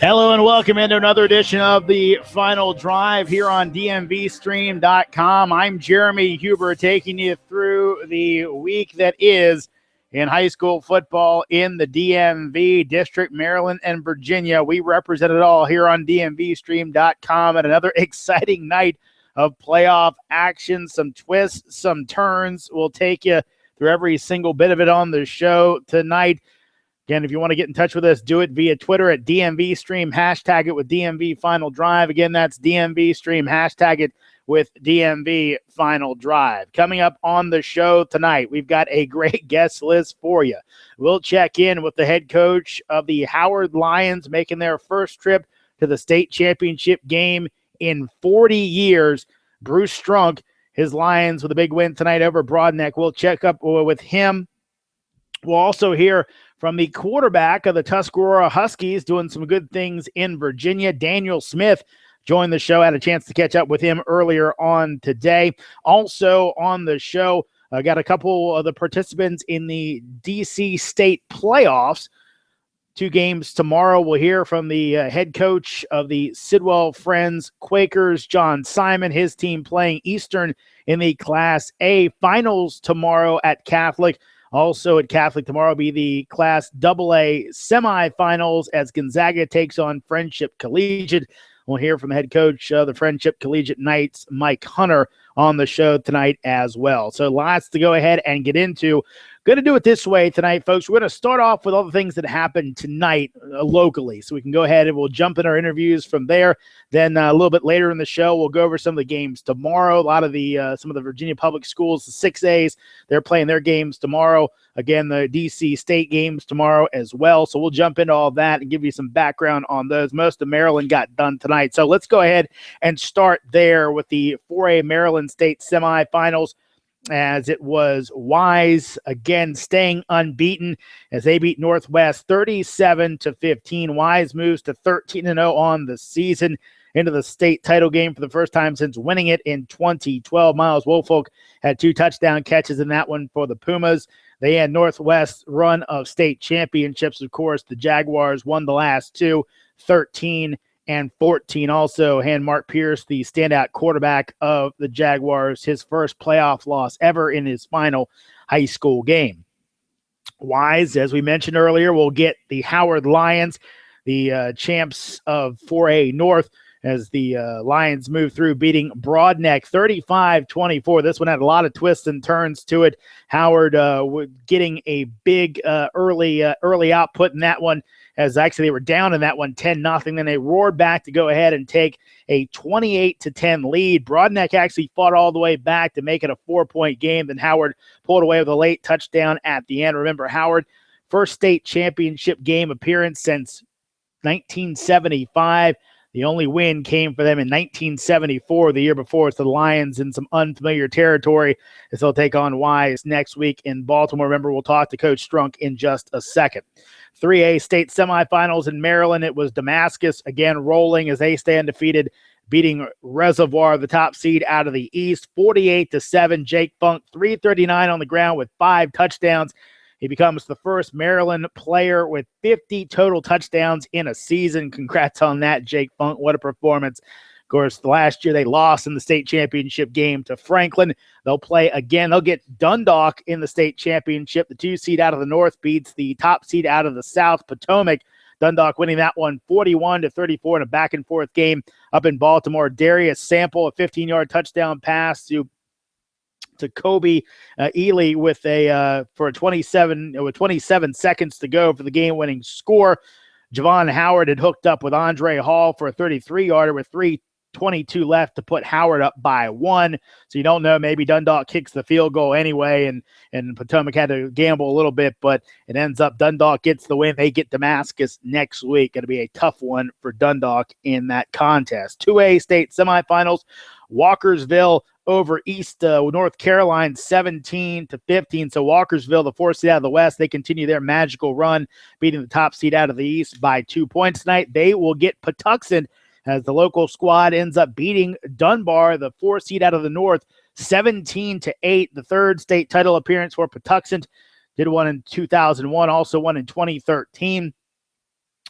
Hello and welcome into another edition of the Final Drive here on DMVSTREAM.com. I'm Jeremy Huber taking you through the week that is in high school football in the DMV District, Maryland, and Virginia. We represent it all here on DMVSTREAM.com at another exciting night of playoff action, some twists, some turns. We'll take you through every single bit of it on the show tonight. Again, if you want to get in touch with us, do it via Twitter at DMVStream. Hashtag it with DMV Final Drive. Again, that's DMVStream. Hashtag it with DMV Final Drive. Coming up on the show tonight, we've got a great guest list for you. We'll check in with the head coach of the Howard Lions making their first trip to the state championship game in 40 years. Bruce Strunk, his Lions with a big win tonight over Broadneck. We'll check up with him. We'll also hear from the quarterback of the Tuscarora Huskies doing some good things in Virginia. Daniel Smith joined the show. Had a chance to catch up with him earlier on today. Also on the show, I got a couple of the participants in the DC State playoffs. 2 games tomorrow. We'll hear from the head coach of the Sidwell Friends Quakers, John Simon, his team playing Eastern in the Class A finals tomorrow at Catholic. Also at Catholic tomorrow will be the Class AA semifinals as Gonzaga takes on Friendship Collegiate. We'll hear from the head coach of the Friendship Collegiate Knights, Mike Hunter, on the show tonight as well. So lots to go ahead and get into. Going to do it this way tonight, folks. We're going to start off with all the things that happened tonight locally. So we can go ahead and we'll jump in our interviews from there. Then a little bit later in the show, we'll go over some of the games tomorrow. A lot of the some of the Virginia public schools, the 6As, they're playing their games tomorrow. Again, the DC State games tomorrow as well. So we'll jump into all that and give you some background on those. Most of Maryland got done tonight. So let's go ahead and start there with the 4A Maryland State semifinals, as it was Wise again staying unbeaten as they beat Northwest 37-15. Wise moves to 13-0 on the season, into the state title game for the first time since winning it in 2012. Miles Woolfolk had 2 touchdown catches in that one for the Pumas. They had Northwest's run of state championships. Of course, the Jaguars won the last 2, 13-14. Also, hand Mark Pierce, the standout quarterback of the Jaguars, his first playoff loss ever in his final high school game. Wise, as we mentioned earlier, will get the Howard Lions, the champs of 4A North, as the Lions move through, beating Broadneck 35-24. This one had a lot of twists and turns to it. Howard getting a big early output in that one, as actually they were down in that one 10-0. Then they roared back to go ahead and take a 28-10 lead. Broadneck actually fought all the way back to make it a 4-point game. Then Howard pulled away with a late touchdown at the end. Remember, Howard, first state championship game appearance since 1975. The only win came for them in 1974, the year before. So the Lions in some unfamiliar territory as they'll take on Wise next week in Baltimore. Remember, we'll talk to Coach Strunk in just a second. 3A state semifinals in Maryland. It was Damascus again rolling as they stay undefeated, beating Reservoir, the top seed out of the East, 48-7. Jake Funk, 339 on the ground with 5 touchdowns. He becomes the first Maryland player with 50 total touchdowns in a season. Congrats on that, Jake Funk. What a performance. Of course, last year they lost in the state championship game to Franklin. They'll play again. They'll get Dundalk in the state championship. The 2 seed out of the North beats the top seed out of the South, Potomac. Dundalk winning that one 41-34 in a back-and-forth game up in Baltimore. Darius Sample, a 15-yard touchdown pass to Kobe Ely with for 27 seconds to go for the game-winning score. Javon Howard had hooked up with Andre Hall for a 33-yarder with 3:22 left to put Howard up by 1. So you don't know, maybe Dundalk kicks the field goal anyway, and Potomac had to gamble a little bit, but it ends up Dundalk gets the win. They get Damascus next week. Going to be a tough one for Dundalk in that contest. 2A state semifinals, Walkersville over East North Carolina 17-15. So Walkersville, the 4th seed out of the West, they continue their magical run, beating the top seed out of the East by 2 points tonight. They will get Patuxent as the local squad ends up beating Dunbar, the 4th seed out of the North, 17-8. The 3rd state title appearance for Patuxent. Did one in 2001, also one in 2013.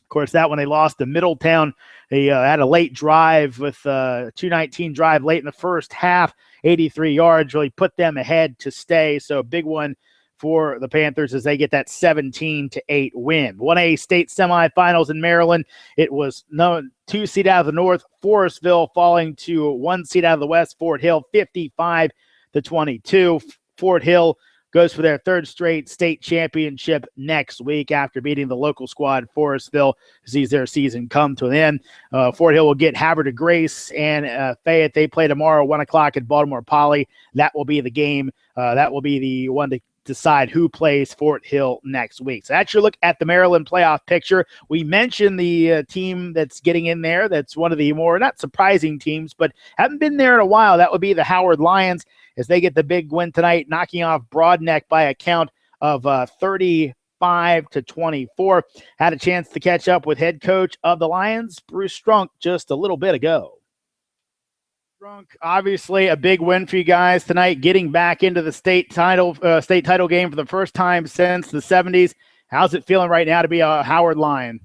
Of course, that one they lost to Middletown. They had a late drive with 2:19 drive late in the first half, 83 yards, really put them ahead to stay. So a big one for the Panthers as they get that 17-8 win. 1A state semifinals in Maryland. It was 2 seed out of the North, Forestville falling to 1 seed out of the West, Fort Hill 55-22. Fort Hill goes for their 3rd straight state championship next week after beating the local squad, Forestville, sees their season come to an end. Fort Hill will get Havre de Grace and Fayette. They play tomorrow, 1 o'clock at Baltimore Poly. That will be the game. That will be the one to decide who plays Fort Hill next week. So that's your look at the Maryland playoff picture. We mentioned the team that's getting in there. That's one of the more, not surprising teams, but haven't been there in a while. That would be the Howard Lions as they get the big win tonight, knocking off Broadneck by a count of 35-24. Had a chance to catch up with head coach of the Lions, Bruce Strunk, just a little bit ago. Strunk, obviously a big win for you guys tonight, getting back into the state title game for the first time since the 70s. How's it feeling right now to be a Howard Lion?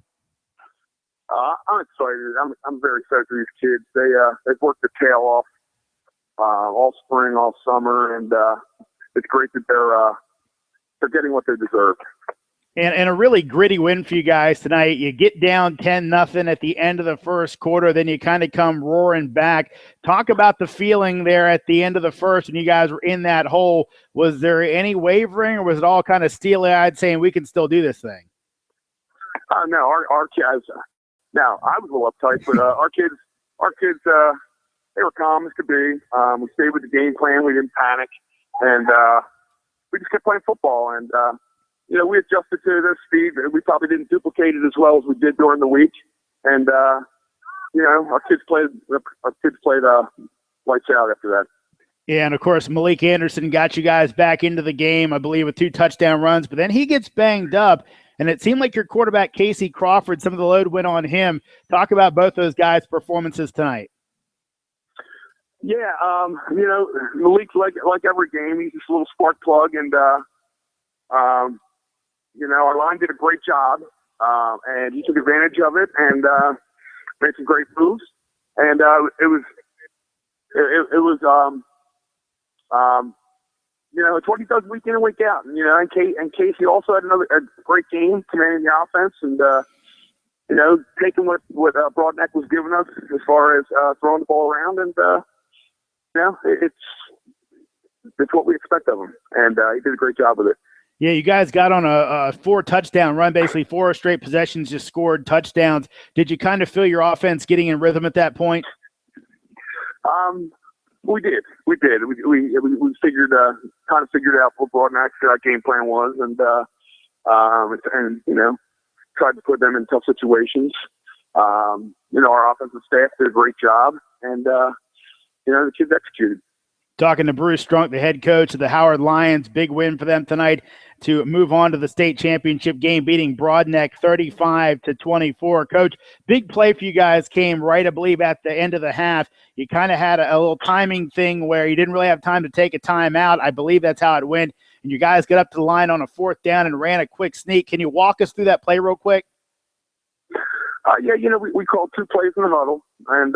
I'm excited. I'm very excited for these kids. They've worked their tail off all spring, all summer, and it's great that they're getting what they deserve. And a really gritty win for you guys tonight. You get down 10-0 at the end of the first quarter, then you kind of come roaring back. Talk about the feeling there at the end of the first when you guys were in that hole. Was there any wavering, or was it all kind of steely-eyed saying we can still do this thing? No, our kids. Now I was a little uptight, but our kids, they were calm as could be. We stayed with the game plan. We didn't panic, and we just kept playing football. And we adjusted to their speed. We probably didn't duplicate it as well as we did during the week. And our kids played lights out after that. Yeah, and of course, Malik Anderson got you guys back into the game, I believe, with 2 touchdown runs. But then he gets banged up, and it seemed like your quarterback, Casey Crawford, some of the load went on him. Talk about both those guys' performances tonight. Yeah, Malik's like every game. He's just a little spark plug, and our line did a great job, and he took advantage of it and made some great moves. And it was it's what he does week in and week out. And Casey also had a great game commanding the offense, and taking what Broadneck was giving us as far as throwing the ball around, and it's what we expect of him, and he did a great job with it. Yeah, you guys got on a 4-touchdown run, basically 4 straight possessions, just scored touchdowns. Did you kind of feel your offense getting in rhythm at that point? We did. We figured out what Broadneck's game plan was, and tried to put them in tough situations. Our offensive staff did a great job, and the kids executed. Talking to Bruce Strunk, the head coach of the Howard Lions, big win for them tonight to move on to the state championship game, beating Broadneck 35-24. Coach, big play for you guys came right, I believe, at the end of the half. You kind of had a little timing thing where you didn't really have time to take a timeout. I believe that's how it went. And you guys got up to the line on a 4th down and ran a quick sneak. Can you walk us through that play real quick? We called 2 plays in the huddle, and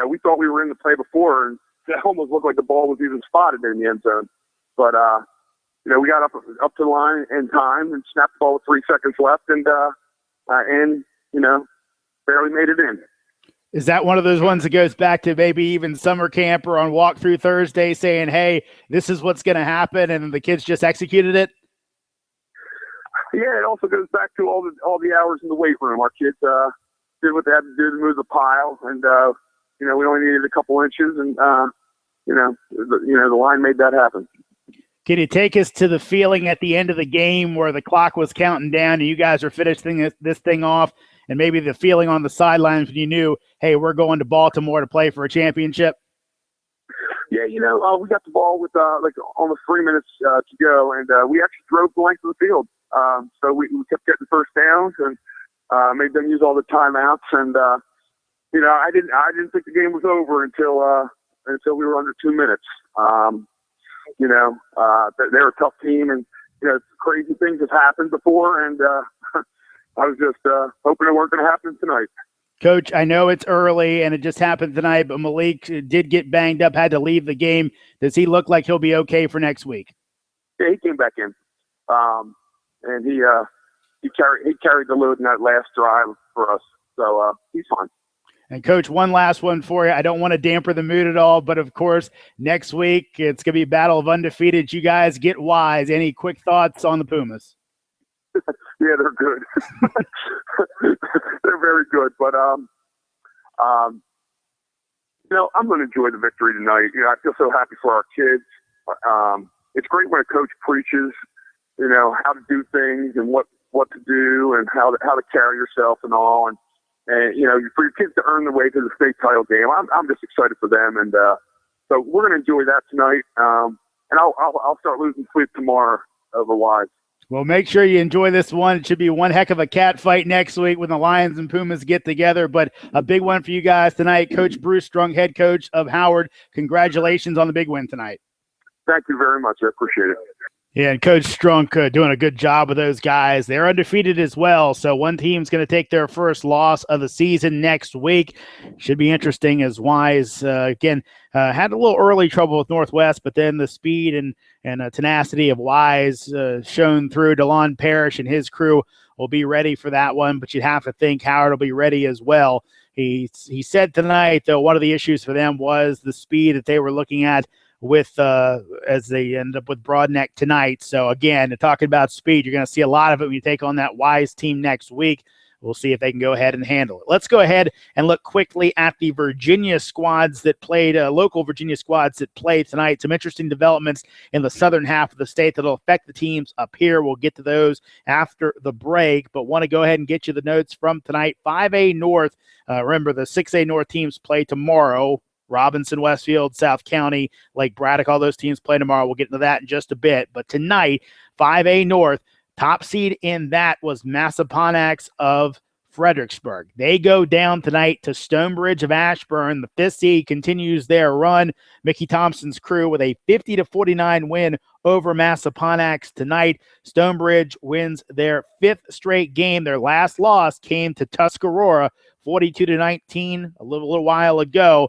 we thought we were in the play before, and it almost looked like the ball was even spotted in the end zone. But we got up to the line in time and snapped the ball with 3 seconds left, and barely made it in. Is that one of those ones that goes back to maybe even summer camp or on walkthrough Thursday saying, hey, this is what's going to happen, and the kids just executed it? Yeah, it also goes back to all the hours in the weight room. Our kids did what they had to do to move the pile, and we only needed a couple inches, and the line made that happen. Can you take us to the feeling at the end of the game where the clock was counting down and you guys are finishing this thing off, and maybe the feeling on the sidelines when you knew, hey, we're going to Baltimore to play for a championship? Yeah, we got the ball with almost 3 minutes to go, and we actually drove the length of the field. So we kept getting first downs and made them use all the timeouts. And I didn't think the game was over until we were under 2 minutes. They're a tough team, and crazy things have happened before, and I was just hoping it weren't going to happen tonight. Coach, I know it's early and it just happened tonight, but Malik did get banged up, had to leave the game. Does he look like he'll be okay for next week? Yeah, he came back in, and he carried the load in that last drive for us, so he's fine. And, Coach, one last one for you. I don't want to damper the mood at all, but, of course, next week it's going to be a battle of undefeated. You guys get wise. Any quick thoughts on the Pumas? Yeah, they're good. They're very good. But, I'm going to enjoy the victory tonight. I feel so happy for our kids. It's great when a coach preaches, how to do things and what to do and how to carry yourself and all. And for your kids to earn their way to the state title game, I'm just excited for them. And so we're going to enjoy that tonight. And I'll start losing sleep tomorrow over Wise. Well, make sure you enjoy this one. It should be one heck of a cat fight next week when the Lions and Pumas get together, but a big one for you guys tonight. Coach Bruce Strunk, head coach of Howard, congratulations on the big win tonight. Thank you very much. I appreciate it. Yeah, and Coach Strunk doing a good job with those guys. They're undefeated as well, so one team's going to take their first loss of the season next week. Should be interesting as Wise, had a little early trouble with Northwest, but then the speed and tenacity of Wise shown through. DeLon Parrish and his crew will be ready for that one, but you'd have to think Howard will be ready as well. He said tonight, though, one of the issues for them was the speed that they were looking at with as they end up with Broadneck tonight. So again, talking about speed, you're going to see a lot of it when you take on that Wise team next week. We'll see if they can go ahead and handle it. Let's go ahead and look quickly at the Virginia squads that played, local Virginia squads that played tonight. Some interesting developments in the southern half of the state that will affect the teams up here. We'll get to those after the break, but want to go ahead and get you the notes from tonight. 5A North, remember the 6A North teams play tomorrow. Robinson, Westfield, South County, Lake Braddock, all those teams play tomorrow. We'll get into that in just a bit. But tonight, 5A North, top seed in that was Massaponax of Fredericksburg. They go down tonight to Stonebridge of Ashburn. The 5th seed continues their run. Mickey Thompson's crew with a 50-49 win over Massaponax tonight. Stonebridge wins their 5th straight game. Their last loss came to Tuscarora, 42-19, a little while ago.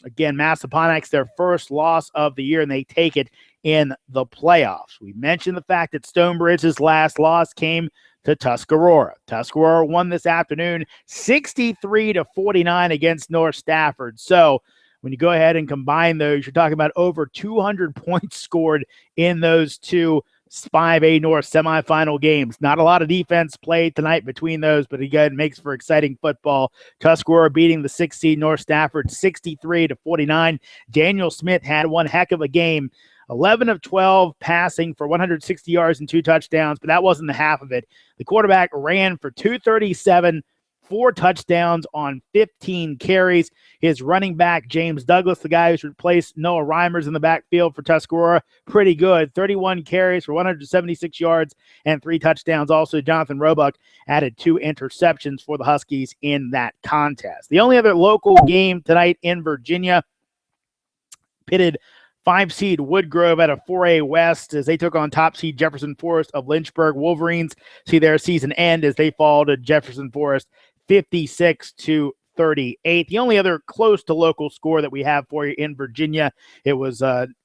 Again, Massaponax, their first loss of the year, and they take it in the playoffs. We mentioned the fact that Stonebridge's last loss came to Tuscarora. Tuscarora won this afternoon 63-49 against North Stafford. So when you go ahead and combine those, you're talking about over 200 points scored in those two 5A North semifinal games. Not a lot of defense played tonight between those, but again, it makes for exciting football. Tuscarora beating the 6th seed North Stafford 63-49. Daniel Smith had one heck of a game. 11 of 12 passing for 160 yards and 2 touchdowns, but that wasn't the half of it. The quarterback ran for 237, 4 touchdowns on 15 carries. His running back, James Douglas, the guy who's replaced Noah Reimers in the backfield for Tuscarora, pretty good. 31 carries for 176 yards and 3 touchdowns. Also, Jonathan Roebuck added 2 interceptions for the Huskies in that contest. The only other local game tonight in Virginia pitted 5 seed Woodgrove at a 4A West as they took on top seed Jefferson Forest of Lynchburg. Wolverines see their season end as they fall to Jefferson Forest 56-50. 38. The only other close to local score that we have for you in Virginia, it was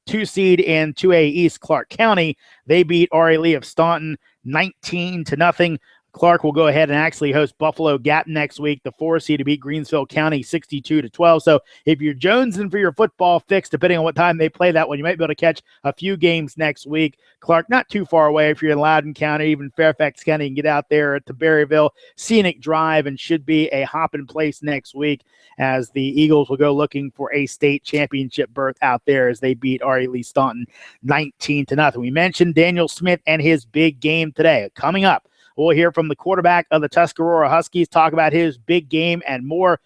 2 seed in 2A East Clark County. They beat R.A. Lee of Staunton 19-0. Clark will go ahead and actually host Buffalo Gap next week, the 4 seed, to beat Greensville County 62-12. So if you're jonesing for your football fix, depending on what time they play that one, you might be able to catch a few games next week. Clark, not too far away if you're in Loudoun County, even Fairfax County, you can get out there to Berryville, Scenic Drive, and should be a hopping place next week as the Eagles will go looking for a state championship berth out there as they beat R.A. Lee Staunton 19-0. We mentioned Daniel Smith and his big game today. Coming up, we'll hear from the quarterback of the Tuscarora Huskies, talk about his big game and more.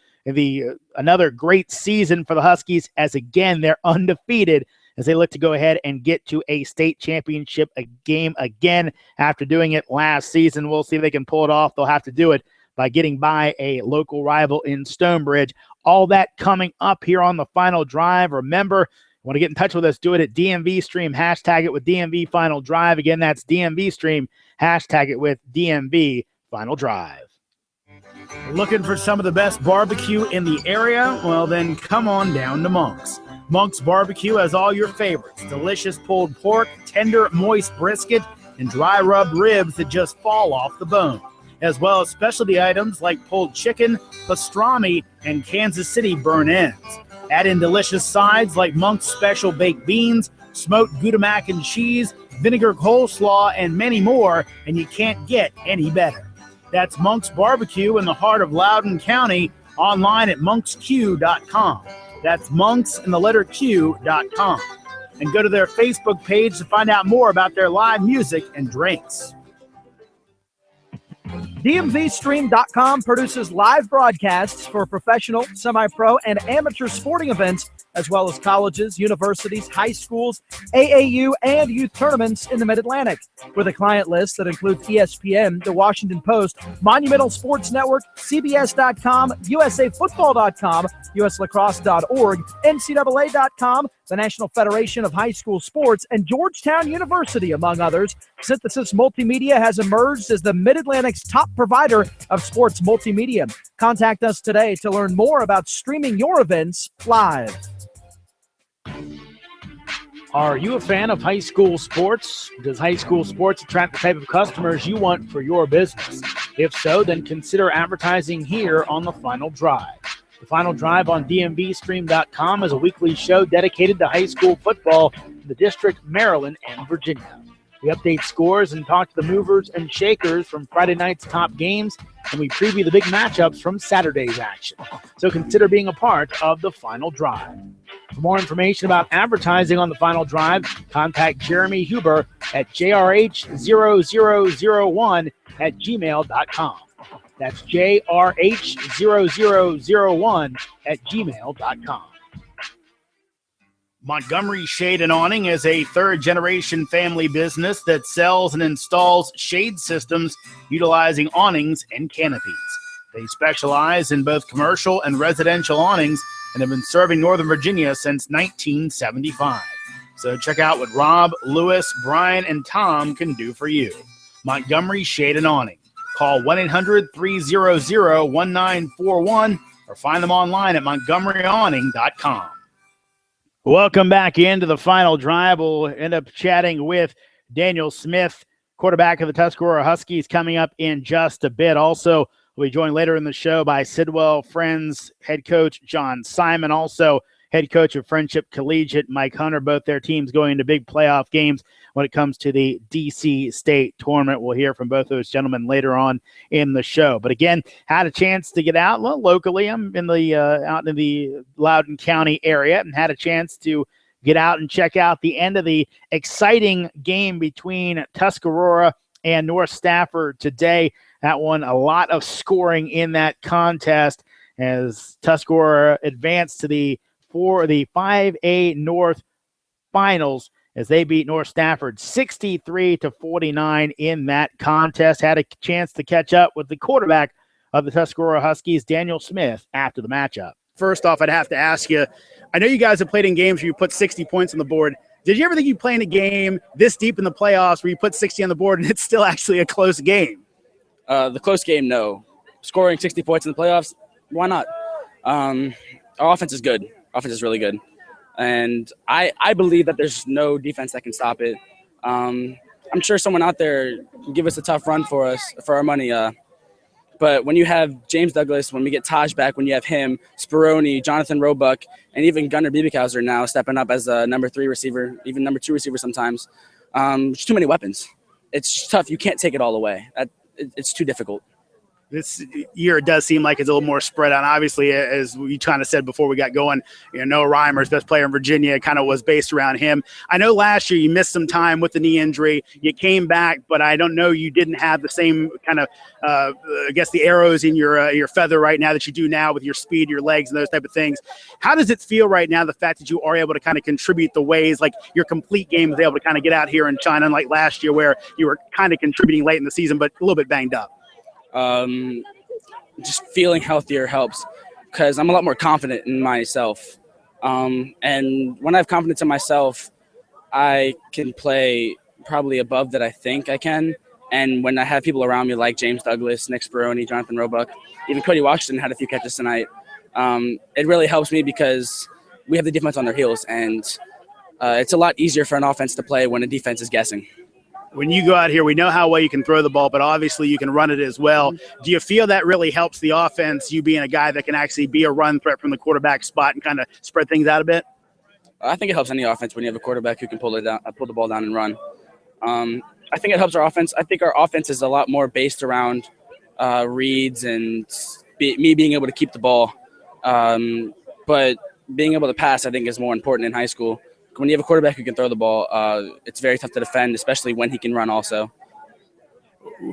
Another great season for the Huskies as, again, they're undefeated as they look to go ahead and get to a state championship game again after doing it last season. We'll see if they can pull it off. They'll have to do it by getting by a local rival in Stonebridge. All that coming up here on the final drive. Remember, want to get in touch with us, do it at DMV Stream. Hashtag it with DMV Final Drive. Again, that's DMV Stream. Hashtag it with DMV Final Drive. Looking for some of the best barbecue in the area? Well, then come on down to Monk's. Monk's Barbecue has all your favorites. Delicious pulled pork, tender, moist brisket, and dry rub ribs that just fall off the bone, as well as specialty items like pulled chicken, pastrami, and Kansas City burnt ends. Add in delicious sides like Monk's Special Baked Beans, smoked Gouda mac and cheese, vinegar coleslaw, and many more, and you can't get any better. That's Monk's Barbecue in the heart of Loudoun County, online at monksq.com. That's monks and the letter Q.com. And go to their Facebook page to find out more about their live music and drinks. DMVSTREAM.com produces live broadcasts for professional, semi-pro, and amateur sporting events, as well as colleges, universities, high schools, AAU, and youth tournaments in the Mid-Atlantic. With a client list that includes ESPN, The Washington Post, Monumental Sports Network, CBS.com, USAFootball.com, USLacrosse.org, NCAA.com, the National Federation of High School Sports, and Georgetown University, among others, Synthesis Multimedia has emerged as the Mid-Atlantic's top provider of sports multimedia. Contact us today to learn more about streaming your events live. Are you a fan of high school sports? Does high school sports attract the type of customers you want for your business? If so, then consider advertising here on The Final Drive. The Final Drive on DMVStream.com is a weekly show dedicated to high school football in the District, Maryland, and Virginia. We update scores and talk to the movers and shakers from Friday night's top games, and we preview the big matchups from Saturday's action. So consider being a part of The Final Drive. For more information about advertising on The Final Drive, contact Jeremy Huber at jrh0001@gmail.com. That's jrh0001@gmail.com. Montgomery Shade and Awning is a third-generation family business that sells and installs shade systems utilizing awnings and canopies. They specialize in both commercial and residential awnings and have been serving Northern Virginia since 1975. So check out what Rob, Lewis, Brian, and Tom can do for you. Montgomery Shade and Awning. Call 1-800-300-1941 or find them online at montgomeryawning.com. Welcome back into The Final Drive. We'll end up chatting with Daniel Smith, quarterback of the Tuscarora Huskies, coming up in just a bit. Also, we'll be joined later in the show by Sidwell Friends head coach John Simon, also head coach of Friendship Collegiate Mike Hunter. Both their teams going into big playoff games when it comes to the DC State tournament. We'll hear from both those gentlemen later on in the show. But again, had a chance to get out locally. I'm in the out in the Loudoun County area and had a chance to get out and check out the end of the exciting game between Tuscarora and North Stafford today. That one, a lot of scoring in that contest as Tuscarora advanced to the 5A North finals as they beat North Stafford 63-49 in that contest. Had a chance to catch up with the quarterback of the Tuscarora Huskies, Daniel Smith, after the matchup. First off, I'd have to ask you, I know you guys have played in games where you put 60 points on the board. Did you ever think you'd play in a game this deep in the playoffs where you put 60 on the board and it's still actually a close game? The close game, no. Scoring 60 points in the playoffs, why not? Our offense is good. Offense is really good. And I believe that there's no defense that can stop it. I'm sure someone out there can give us a tough run for our money. But when you have James Douglas, when we get Taj back, when you have him, Speroni, Jonathan Roebuck, and even Gunnar Biebikhauser now stepping up as a number 3 receiver, even number 2 receiver sometimes, there's too many weapons. It's just tough. You can't take it all away. It's too difficult. This year it does seem like it's a little more spread out. Obviously, as we kind of said before we got going, Noah Reimer's best player in Virginia kind of was based around him. I know last year you missed some time with the knee injury. You came back, but I don't know, you didn't have the same kind of, I guess, the arrows in your feather right now that you do now with your speed, your legs, and those type of things. How does it feel right now, the fact that you are able to kind of contribute the ways, like your complete game was able to kind of get out here in China, unlike last year where you were kind of contributing late in the season, but a little bit banged up? Just feeling healthier helps because I'm a lot more confident in myself. And when I have confidence in myself, I can play probably above that I think I can. And when I have people around me like James Douglas, Nick Speroni, Jonathan Roebuck, even Cody Washington had a few catches tonight, it really helps me because we have the defense on their heels. And it's a lot easier for an offense to play when a defense is guessing. When you go out here, we know how well you can throw the ball, but obviously you can run it as well. Do you feel that really helps the offense, you being a guy that can actually be a run threat from the quarterback spot and kind of spread things out a bit? I think it helps any offense when you have a quarterback who can pull the ball down and run. I think it helps our offense. I think our offense is a lot more based around reads and me being able to keep the ball. But being able to pass, I think, is more important in high school. When you have a quarterback who can throw the ball, it's very tough to defend, especially when he can run also.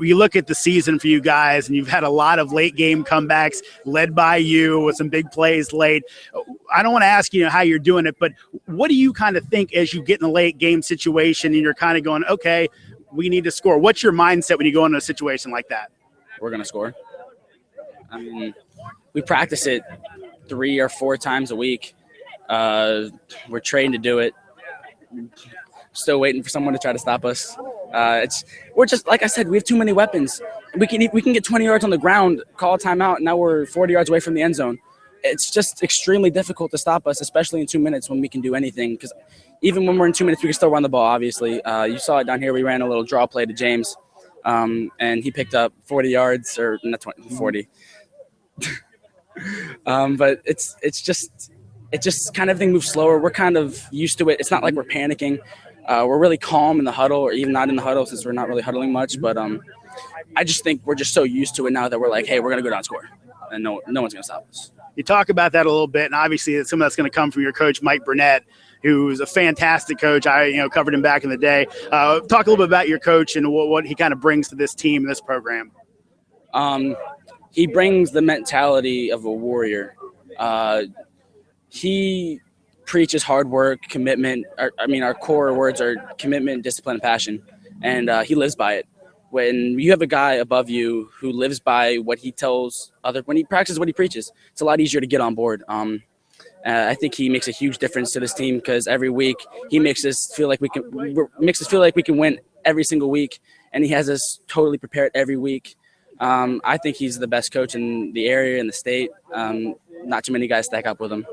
You look at the season for you guys, and you've had a lot of late game comebacks led by you with some big plays late. I don't want to ask you how you're doing it, but what do you kind of think as you get in a late game situation and you're kind of going, okay, we need to score? What's your mindset when you go into a situation like that? We're going to score. I mean, we practice it 3 or 4 times a week. We're trained to do it. Still waiting for someone to try to stop us. We're just, like I said, we have too many weapons. We can get 20 yards on the ground, call a timeout, and now we're 40 yards away from the end zone. It's just extremely difficult to stop us, especially in 2 minutes when we can do anything. Because even when we're in 2 minutes, we can still run the ball, obviously. You saw it down here. We ran a little draw play to James, and he picked up 40 yards, or not 20, 40. But it's just kind of everything moves slower. We're kind of used to it. It's not like we're panicking. We're really calm in the huddle, or even not in the huddle since we're not really huddling much. But I just think we're just so used to it now that we're like, hey, we're going to go down and score. And no one's going to stop us. You talk about that a little bit, and obviously it's something that's going to come from your coach, Mike Burnett, who's a fantastic coach. I covered him back in the day. Talk a little bit about your coach and what he kind of brings to this team and this program. He brings the mentality of a warrior. He preaches hard work, commitment. Our core words are commitment, discipline, and passion, and he lives by it. When you have a guy above you who lives by what he tells when he practices what he preaches, it's a lot easier to get on board. I think he makes a huge difference to this team because every week he makes us feel like we can win every single week, and he has us totally prepared every week. I think he's the best coach in the area, in the state. Not too many guys stack up with him.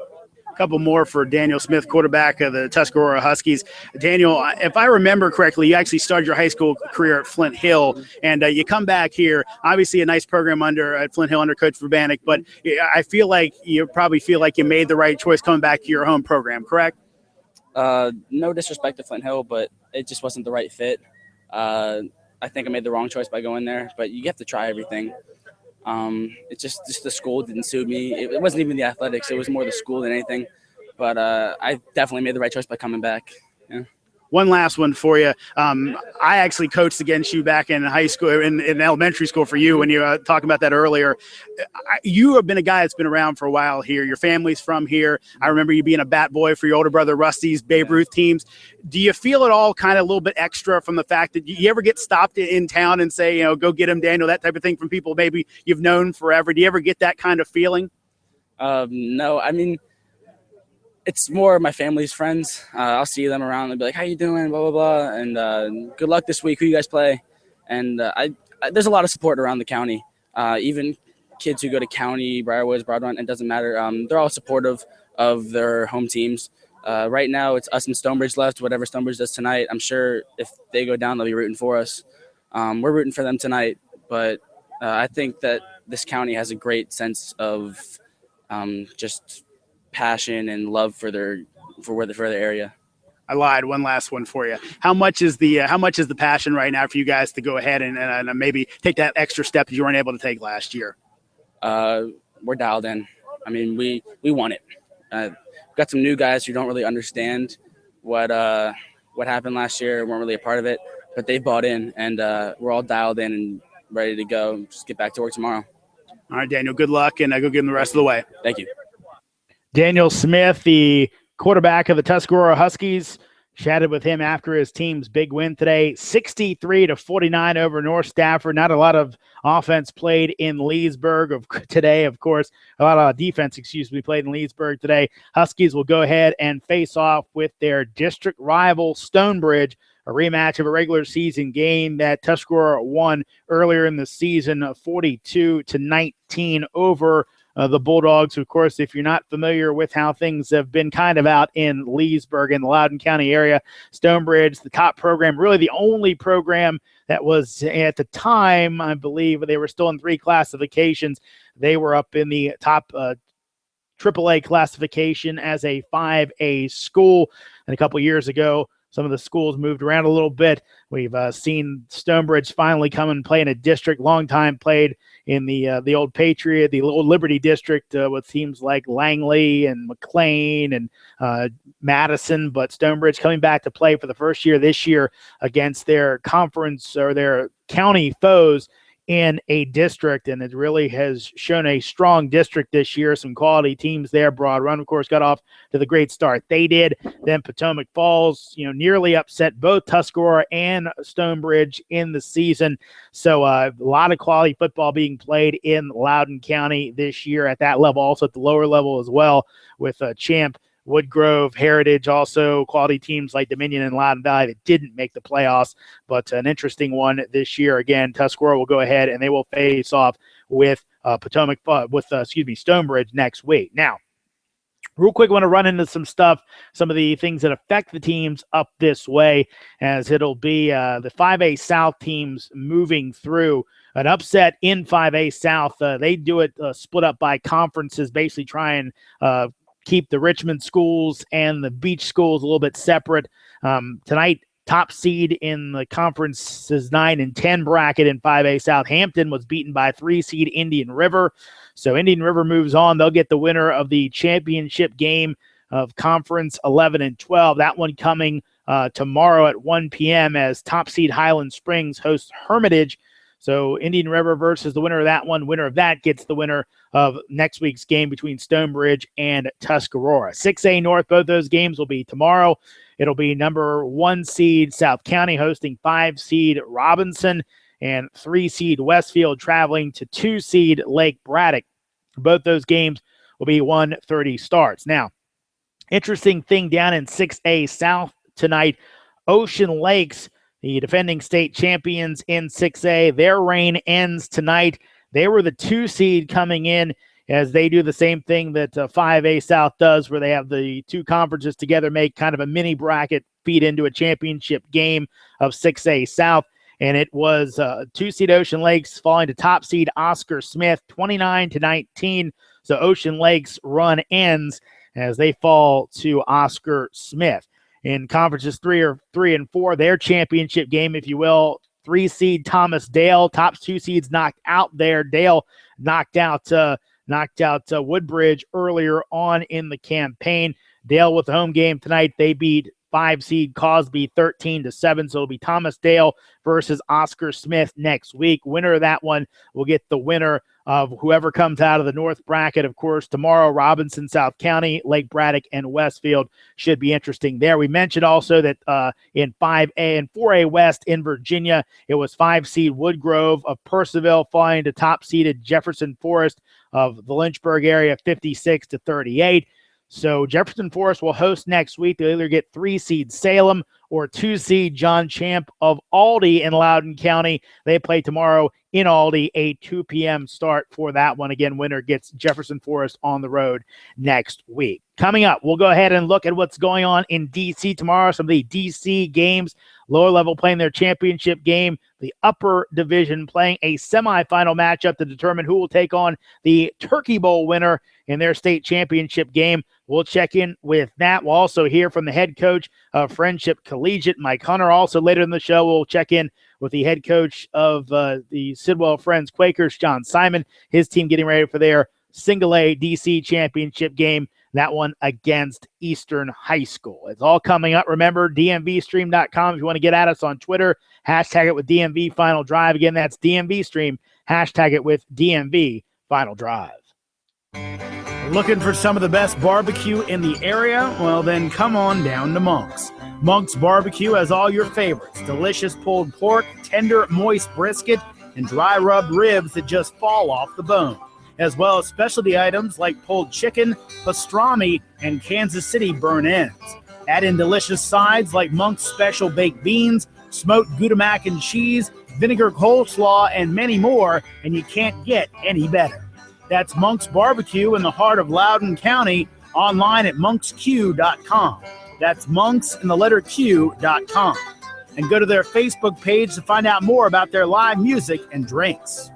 Couple more for Daniel Smith, quarterback of the Tuscarora Huskies. Daniel, if I remember correctly, you actually started your high school career at Flint Hill, and you come back here. Obviously, a nice program at Flint Hill under Coach Verbanek, but I feel like you probably feel like you made the right choice coming back to your home program, correct? No disrespect to Flint Hill, but it just wasn't the right fit. I think I made the wrong choice by going there, but you have to try everything. It's just the school didn't suit me. It wasn't even the athletics. It was more the school than anything. But I definitely made the right choice by coming back. Yeah. One last one for you. I actually coached against you back in high school, in elementary school for you when you were talking about that earlier. You have been a guy that's been around for a while here. Your family's from here. I remember you being a bat boy for your older brother Rusty's Babe Ruth teams. Do you feel it all kind of a little bit extra from the fact that you ever get stopped in town and say, go get him, Daniel, that type of thing from people maybe you've known forever? Do you ever get that kind of feeling? No, I mean, it's more my family's friends. I'll see them around and be like, how you doing, blah, blah, blah. And good luck this week. Who you guys play? And there's a lot of support around the county. Even kids who go to County, Briarwoods, Broadrun, it doesn't matter. They're all supportive of their home teams. Right now, it's us and Stonebridge left. Whatever Stonebridge does tonight, I'm sure if they go down, they'll be rooting for us. We're rooting for them tonight, but I think that this county has a great sense of just passion and love for their area. I lied. One last one for you. How much is the passion right now for you guys to go ahead and maybe take that extra step that you weren't able to take last year? We're dialed in. I mean, we want it. We've got some new guys who don't really understand what happened last year, weren't really a part of it, but they bought in, and we're all dialed in and ready to go. Just get back to work tomorrow. All right, Daniel, good luck, and go get them the rest of the way. Thank you. Daniel Smith, the quarterback of the Tuscarora Huskies, chatted with him after his team's big win today, 63-49 over North Stafford. Not a lot of offense played in Leesburg today, of course. A lot of defense, played in Leesburg today. Huskies will go ahead and face off with their district rival Stonebridge, a rematch of a regular season game that Tuscarora won earlier in the season, 42-19 over the Bulldogs. Of course, if you're not familiar with how things have been kind of out in Leesburg in the Loudoun County area, Stonebridge, the top program, really the only program that was at the time, I believe they were still in 3 classifications. They were up in the top AAA classification as a 5A school. And a couple years ago, some of the schools moved around a little bit. We've seen Stonebridge finally come and play in a district, long time played in the old Patriot, the old Liberty District with teams like Langley and McLean and Madison. But Stonebridge coming back to play for the first year this year against their conference or their county foes in a district, and it really has shown a strong district this year. Some quality teams there. Broad Run, of course, got off to the great start they did. Then Potomac Falls, nearly upset both Tuscarora and Stonebridge in the season. So a lot of quality football being played in Loudoun County this year at that level, also at the lower level as well with Champ, Woodgrove, Heritage, also quality teams like Dominion and Loudoun Valley that didn't make the playoffs, but an interesting one this year. Again, Tuscarora will go ahead and they will face off with Stonebridge next week. Now, real quick, I want to run into some of the things that affect the teams up this way, as it'll be the 5A South teams moving through. An upset in 5A South, they do it split up by conferences, basically try and keep the Richmond schools and the Beach schools a little bit separate. Tonight, top seed in the conference's 9 and 10 bracket in 5A Southampton was beaten by 3 seed Indian River. So Indian River moves on. They'll get the winner of the championship game of Conference 11 and 12. That one coming tomorrow at 1 p.m. as top seed Highland Springs hosts Hermitage. So Indian River versus the winner of that one. Winner of that gets the winner of next week's game between Stonebridge and Tuscarora. 6A North, both those games will be tomorrow. It'll be number 1 seed South County hosting 5 seed Robinson and 3 seed Westfield traveling to 2 seed Lake Braddock. Both those games will be 1:30 starts. Now, interesting thing down in 6A South tonight, Ocean Lakes, the defending state champions in 6A, their reign ends tonight. They were the 2 seed coming in as they do the same thing that 5A South does, where they have the 2 conferences together, make kind of a mini bracket, feed into a championship game of 6A South. And it was 2 seed Ocean Lakes falling to top seed Oscar Smith, 29-19. So Ocean Lakes run ends as they fall to Oscar Smith. In conferences 3 and 4, their championship game, if you will, 3 seed Thomas Dale, top 2 seeds knocked out there. Dale knocked out Woodbridge earlier on in the campaign. Dale with the home game tonight. They beat 5 seed Cosby 13-7. So it'll be Thomas Dale versus Oscar Smith next week. Winner of that one will get the winner of whoever comes out of the North bracket. Of course, tomorrow, Robinson, South County, Lake Braddock, and Westfield should be interesting there. We mentioned also that in 5A and 4A West in Virginia, it was 5 seed Woodgrove of Purcellville falling to top seeded Jefferson Forest of the Lynchburg area, 56-38. So Jefferson Forest will host next week. They'll either get 3-seed Salem or 2-seed John Champ of Aldie in Loudoun County. They play tomorrow in Aldie, a 2 p.m. start for that one. Again, winner gets Jefferson Forest on the road next week. Coming up, we'll go ahead and look at what's going on in D.C. tomorrow. Some of the D.C. games, lower level playing their championship game, the upper division playing a semifinal matchup to determine who will take on the Turkey Bowl winner in their state championship game. We'll check in with that. We'll also hear from the head coach of Friendship Collegiate, Mike Hunter. Also later in the show, we'll check in with the head coach of the Sidwell Friends Quakers, John Simon, his team getting ready for their single A DC championship game, that one against Eastern High School. It's all coming up. Remember, DMVSTREAM.com if you want to get at us on Twitter. Hashtag it with DMV Final Drive. Again, that's DMV Stream. Hashtag it with DMV Final Drive. Looking for some of the best barbecue in the area? Well, then come on down to Monk's. Monk's Barbecue has all your favorites. Delicious pulled pork, tender, moist brisket, and dry rub ribs that just fall off the bone, as well as specialty items like pulled chicken, pastrami, and Kansas City burnt ends. Add in delicious sides like Monk's Special Baked Beans, smoked Gouda mac and cheese, vinegar coleslaw, and many more, and you can't get any better. That's Monk's Barbecue in the heart of Loudoun County, online at monksq.com. That's monks in the letter Q.com. And go to their Facebook page to find out more about their live music and drinks.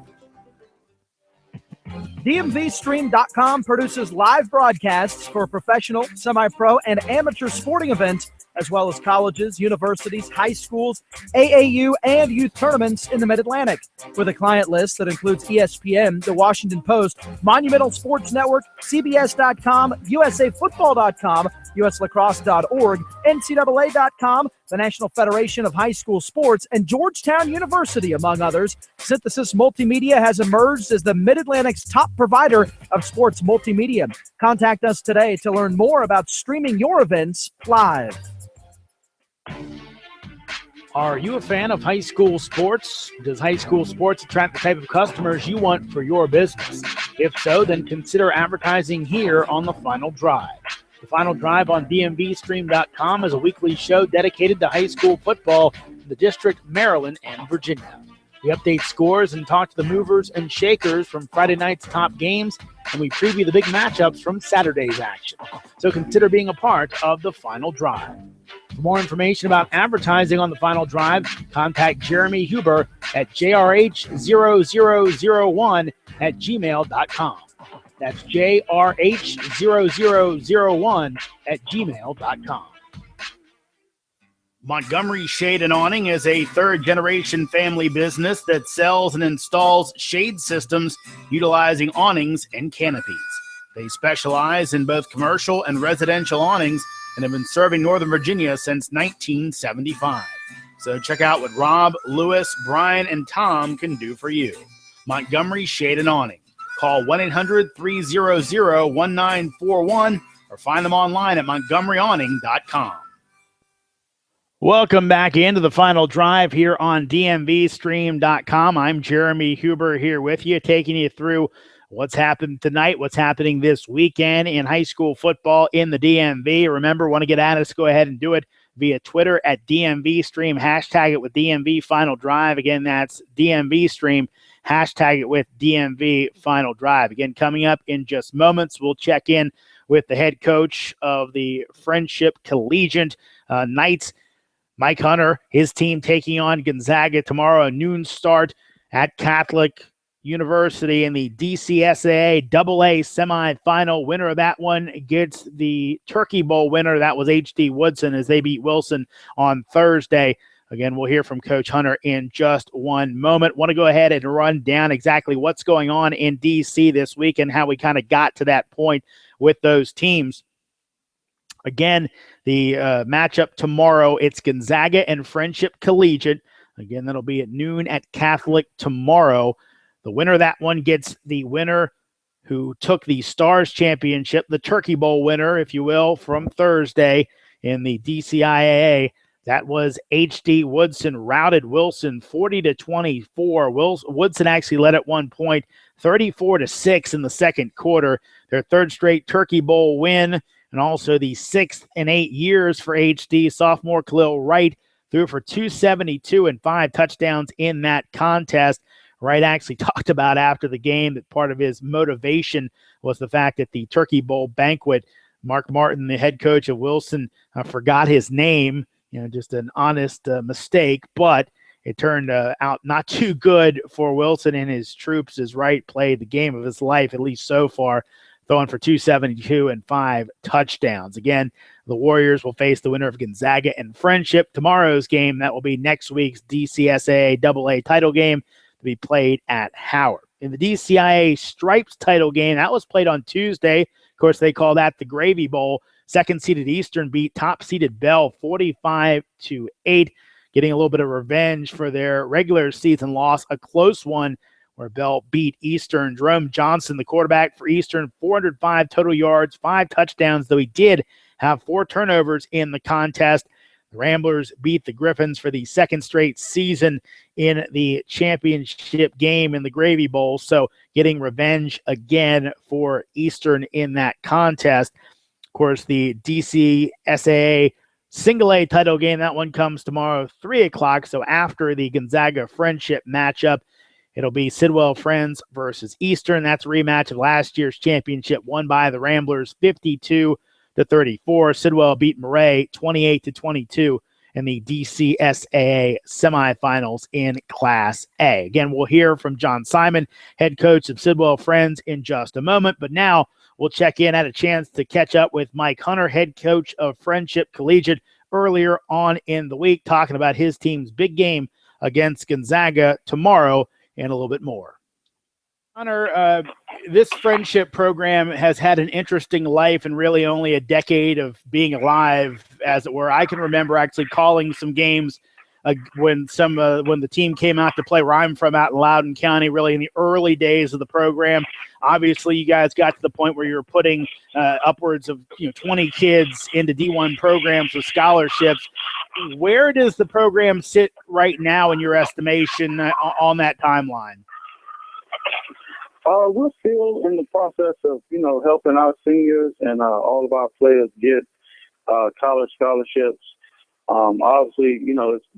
DMVSTREAM.com produces live broadcasts for professional, semi-pro, and amateur sporting events, as well as colleges, universities, high schools, AAU, and youth tournaments in the Mid-Atlantic. With a client list that includes ESPN, The Washington Post, Monumental Sports Network, CBS.com, USAFootball.com, USLacrosse.org, NCAA.com, the National Federation of High School Sports, and Georgetown University, among others, Synthesis Multimedia has emerged as the Mid-Atlantic's top provider of sports multimedia. Contact us today to learn more about streaming your events live. Are you a fan of high school sports? Does high school sports attract the type of customers you want for your business? If so, then consider advertising here on The Final Drive. The Final Drive on DMVStream.com is a weekly show dedicated to high school football in the District, Maryland, and Virginia. We update scores and talk to the movers and shakers from Friday night's top games, and we preview the big matchups from Saturday's action. So consider being a part of The Final Drive. For more information about advertising on The Final Drive, contact Jeremy Huber at jrh0001@gmail.com. That's jrh0001@gmail.com. Montgomery Shade and Awning is a third-generation family business that sells and installs shade systems utilizing awnings and canopies. They specialize in both commercial and residential awnings and have been serving Northern Virginia since 1975. So check out what Rob, Lewis, Brian, and Tom can do for you. Montgomery Shade and Awning. Call 1-800-300-1941 or find them online at montgomeryawning.com. Welcome back into The Final Drive here on DMVStream.com. I'm Jeremy Huber here with you, taking you through what's happened tonight, what's happening this weekend in high school football in the DMV. Remember, want to get at us, go ahead and do it via Twitter at DMVStream. Hashtag it with DMV Final Drive. Again, that's DMVStream. Hashtag it with DMV Final Drive. Again, coming up in just moments, we'll check in with the head coach of the Friendship Collegiate Knights, Mike Hunter, his team taking on Gonzaga tomorrow, a noon start at Catholic University in the DCSAA AA semifinal. Winner of that one gets the Turkey Bowl winner. That was H.D. Woodson as they beat Wilson on Thursday. Again, we'll hear from Coach Hunter in just one moment. Want to go ahead and run down exactly what's going on in D.C. this week and how we kind of got to that point with those teams. Again, the matchup tomorrow, it's Gonzaga and Friendship Collegiate. Again, that'll be at noon at Catholic tomorrow. The winner of that one gets the winner who took the Stars Championship, the Turkey Bowl winner, if you will, from Thursday in the DCIAA. That was H.D. Woodson, routed Wilson 40-24. Woodson actually led at one point, 34-6 in the second quarter. Their third straight Turkey Bowl win. and also the 6th in 8 years for HD. Sophomore Khalil Wright threw for 272 and 5 touchdowns in that contest. Wright actually talked about after the game that part of his motivation was the fact that the Turkey Bowl banquet, Mark Martin, the head coach of Wilson, forgot his name, just an honest mistake, but it turned out not too good for Wilson and his troops as Wright played the game of his life, at least so far, throwing for 272 and 5 touchdowns. Again, the Warriors will face the winner of Gonzaga and Friendship. Tomorrow's game, that will be next week's DCSA AA title game to be played at Howard. In the DCIA Stripes title game, that was played on Tuesday. Of course, they call that the Gravy Bowl. Second-seeded Eastern beat top-seeded Bell 45-8, getting a little bit of revenge for their regular season loss, a close one where Bell beat Eastern. Jerome Johnson, the quarterback for Eastern, 405 total yards, 5 touchdowns, though he did have 4 turnovers in the contest. The Ramblers beat the Griffins for the second straight season in the championship game in the Gravy Bowl, so getting revenge again for Eastern in that contest. Of course, the DCSAA single-A title game, that one comes tomorrow, 3 o'clock, so after the Gonzaga Friendship matchup. It'll be Sidwell Friends versus Eastern. That's a rematch of last year's championship won by the Ramblers 52-34. Sidwell beat Murray 28-22 in the DCSAA semifinals in Class A. Again, we'll hear from John Simon, head coach of Sidwell Friends, in just a moment. But now we'll check in, had a chance to catch up with Mike Hunter, head coach of Friendship Collegiate, earlier on in the week, talking about his team's big game against Gonzaga tomorrow and a little bit more. Hunter, this friendship program has had an interesting life and really only a decade of being alive, as it were. I can remember actually calling some games when the team came out to play where I'm from, out in Loudoun County, really in the early days of the program. Obviously, you guys got to the point where you were putting upwards of 20 kids into D1 programs with scholarships. Where does the program sit right now in your estimation on that timeline? We're still in the process of, helping our seniors and all of our players get college scholarships. Obviously,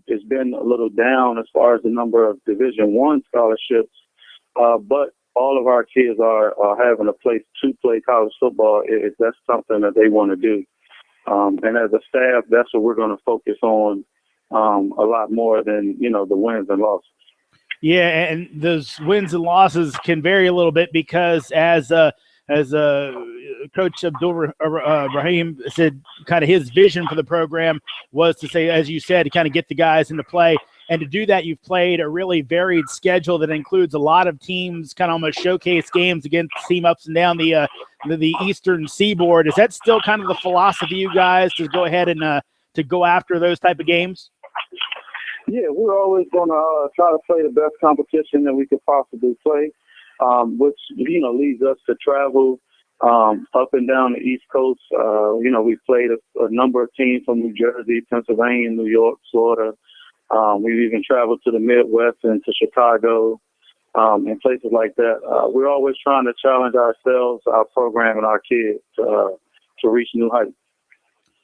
it's been a little down as far as the number of Division I scholarships, but all of our kids are having a place to play college football if that's something that they want to do. And as a staff, that's what we're going to focus on a lot more than, the wins and losses. Yeah, and those wins and losses can vary a little bit because as Coach Abdul Rahim said, kind of his vision for the program was to say, as you said, to kind of get the guys into play. And to do that, you've played a really varied schedule that includes a lot of teams, kind of almost showcase games against team ups and down the Eastern Seaboard. Is that still kind of the philosophy, you guys, to go ahead and to go after those type of games? Yeah, we're always going to try to play the best competition that we could possibly play, which, leads us to travel up and down the East Coast. We played a number of teams from New Jersey, Pennsylvania, New York, Florida. We've even traveled to the Midwest and to Chicago and places like that. We're always trying to challenge ourselves, our program, and our kids to reach new heights.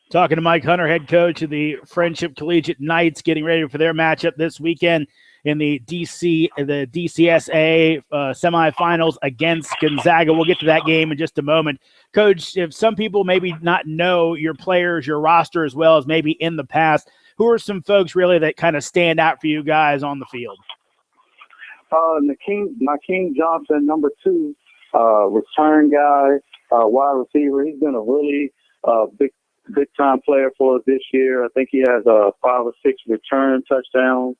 Talking to Mike Hunter, head coach of the Friendship Collegiate Knights, getting ready for their matchup this weekend in the DCSA semifinals against Gonzaga. We'll get to that game in just a moment. Coach, if some people maybe not know your players, your roster as well as maybe in the past, who are some folks really that kind of stand out for you guys on the field? Nakeem Johnson, number 2, return guy, wide receiver. He's been a really big-time player for us this year. I think he has 5 or 6 return touchdowns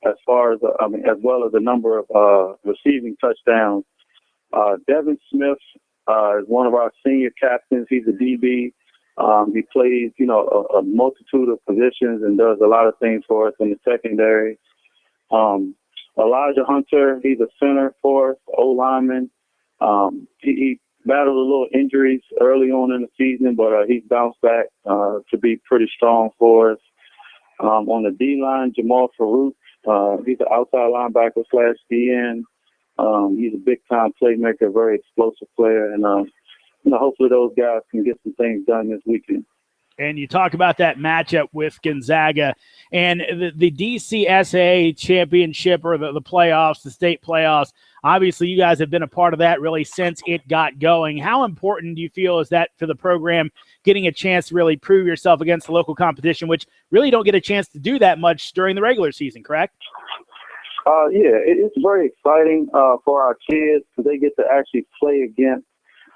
as well as the number of receiving touchdowns. Devin Smith is one of our senior captains. He's a DB. He plays, a multitude of positions and does a lot of things for us in the secondary. Elijah Hunter, he's a center for us, O-lineman. He battled a little injuries early on in the season, but he's bounced back to be pretty strong for us. On the D-line, Jamal Farouk, he's an outside linebacker / DN. He's a big-time playmaker, very explosive player. And hopefully those guys can get some things done this weekend. And you talk about that matchup with Gonzaga and the DCSAA championship or the playoffs, the state playoffs. Obviously, you guys have been a part of that really since it got going. How important do you feel is that for the program, getting a chance to really prove yourself against the local competition, which really don't get a chance to do that much during the regular season, correct? Yeah, it's very exciting for our kids because they get to actually play against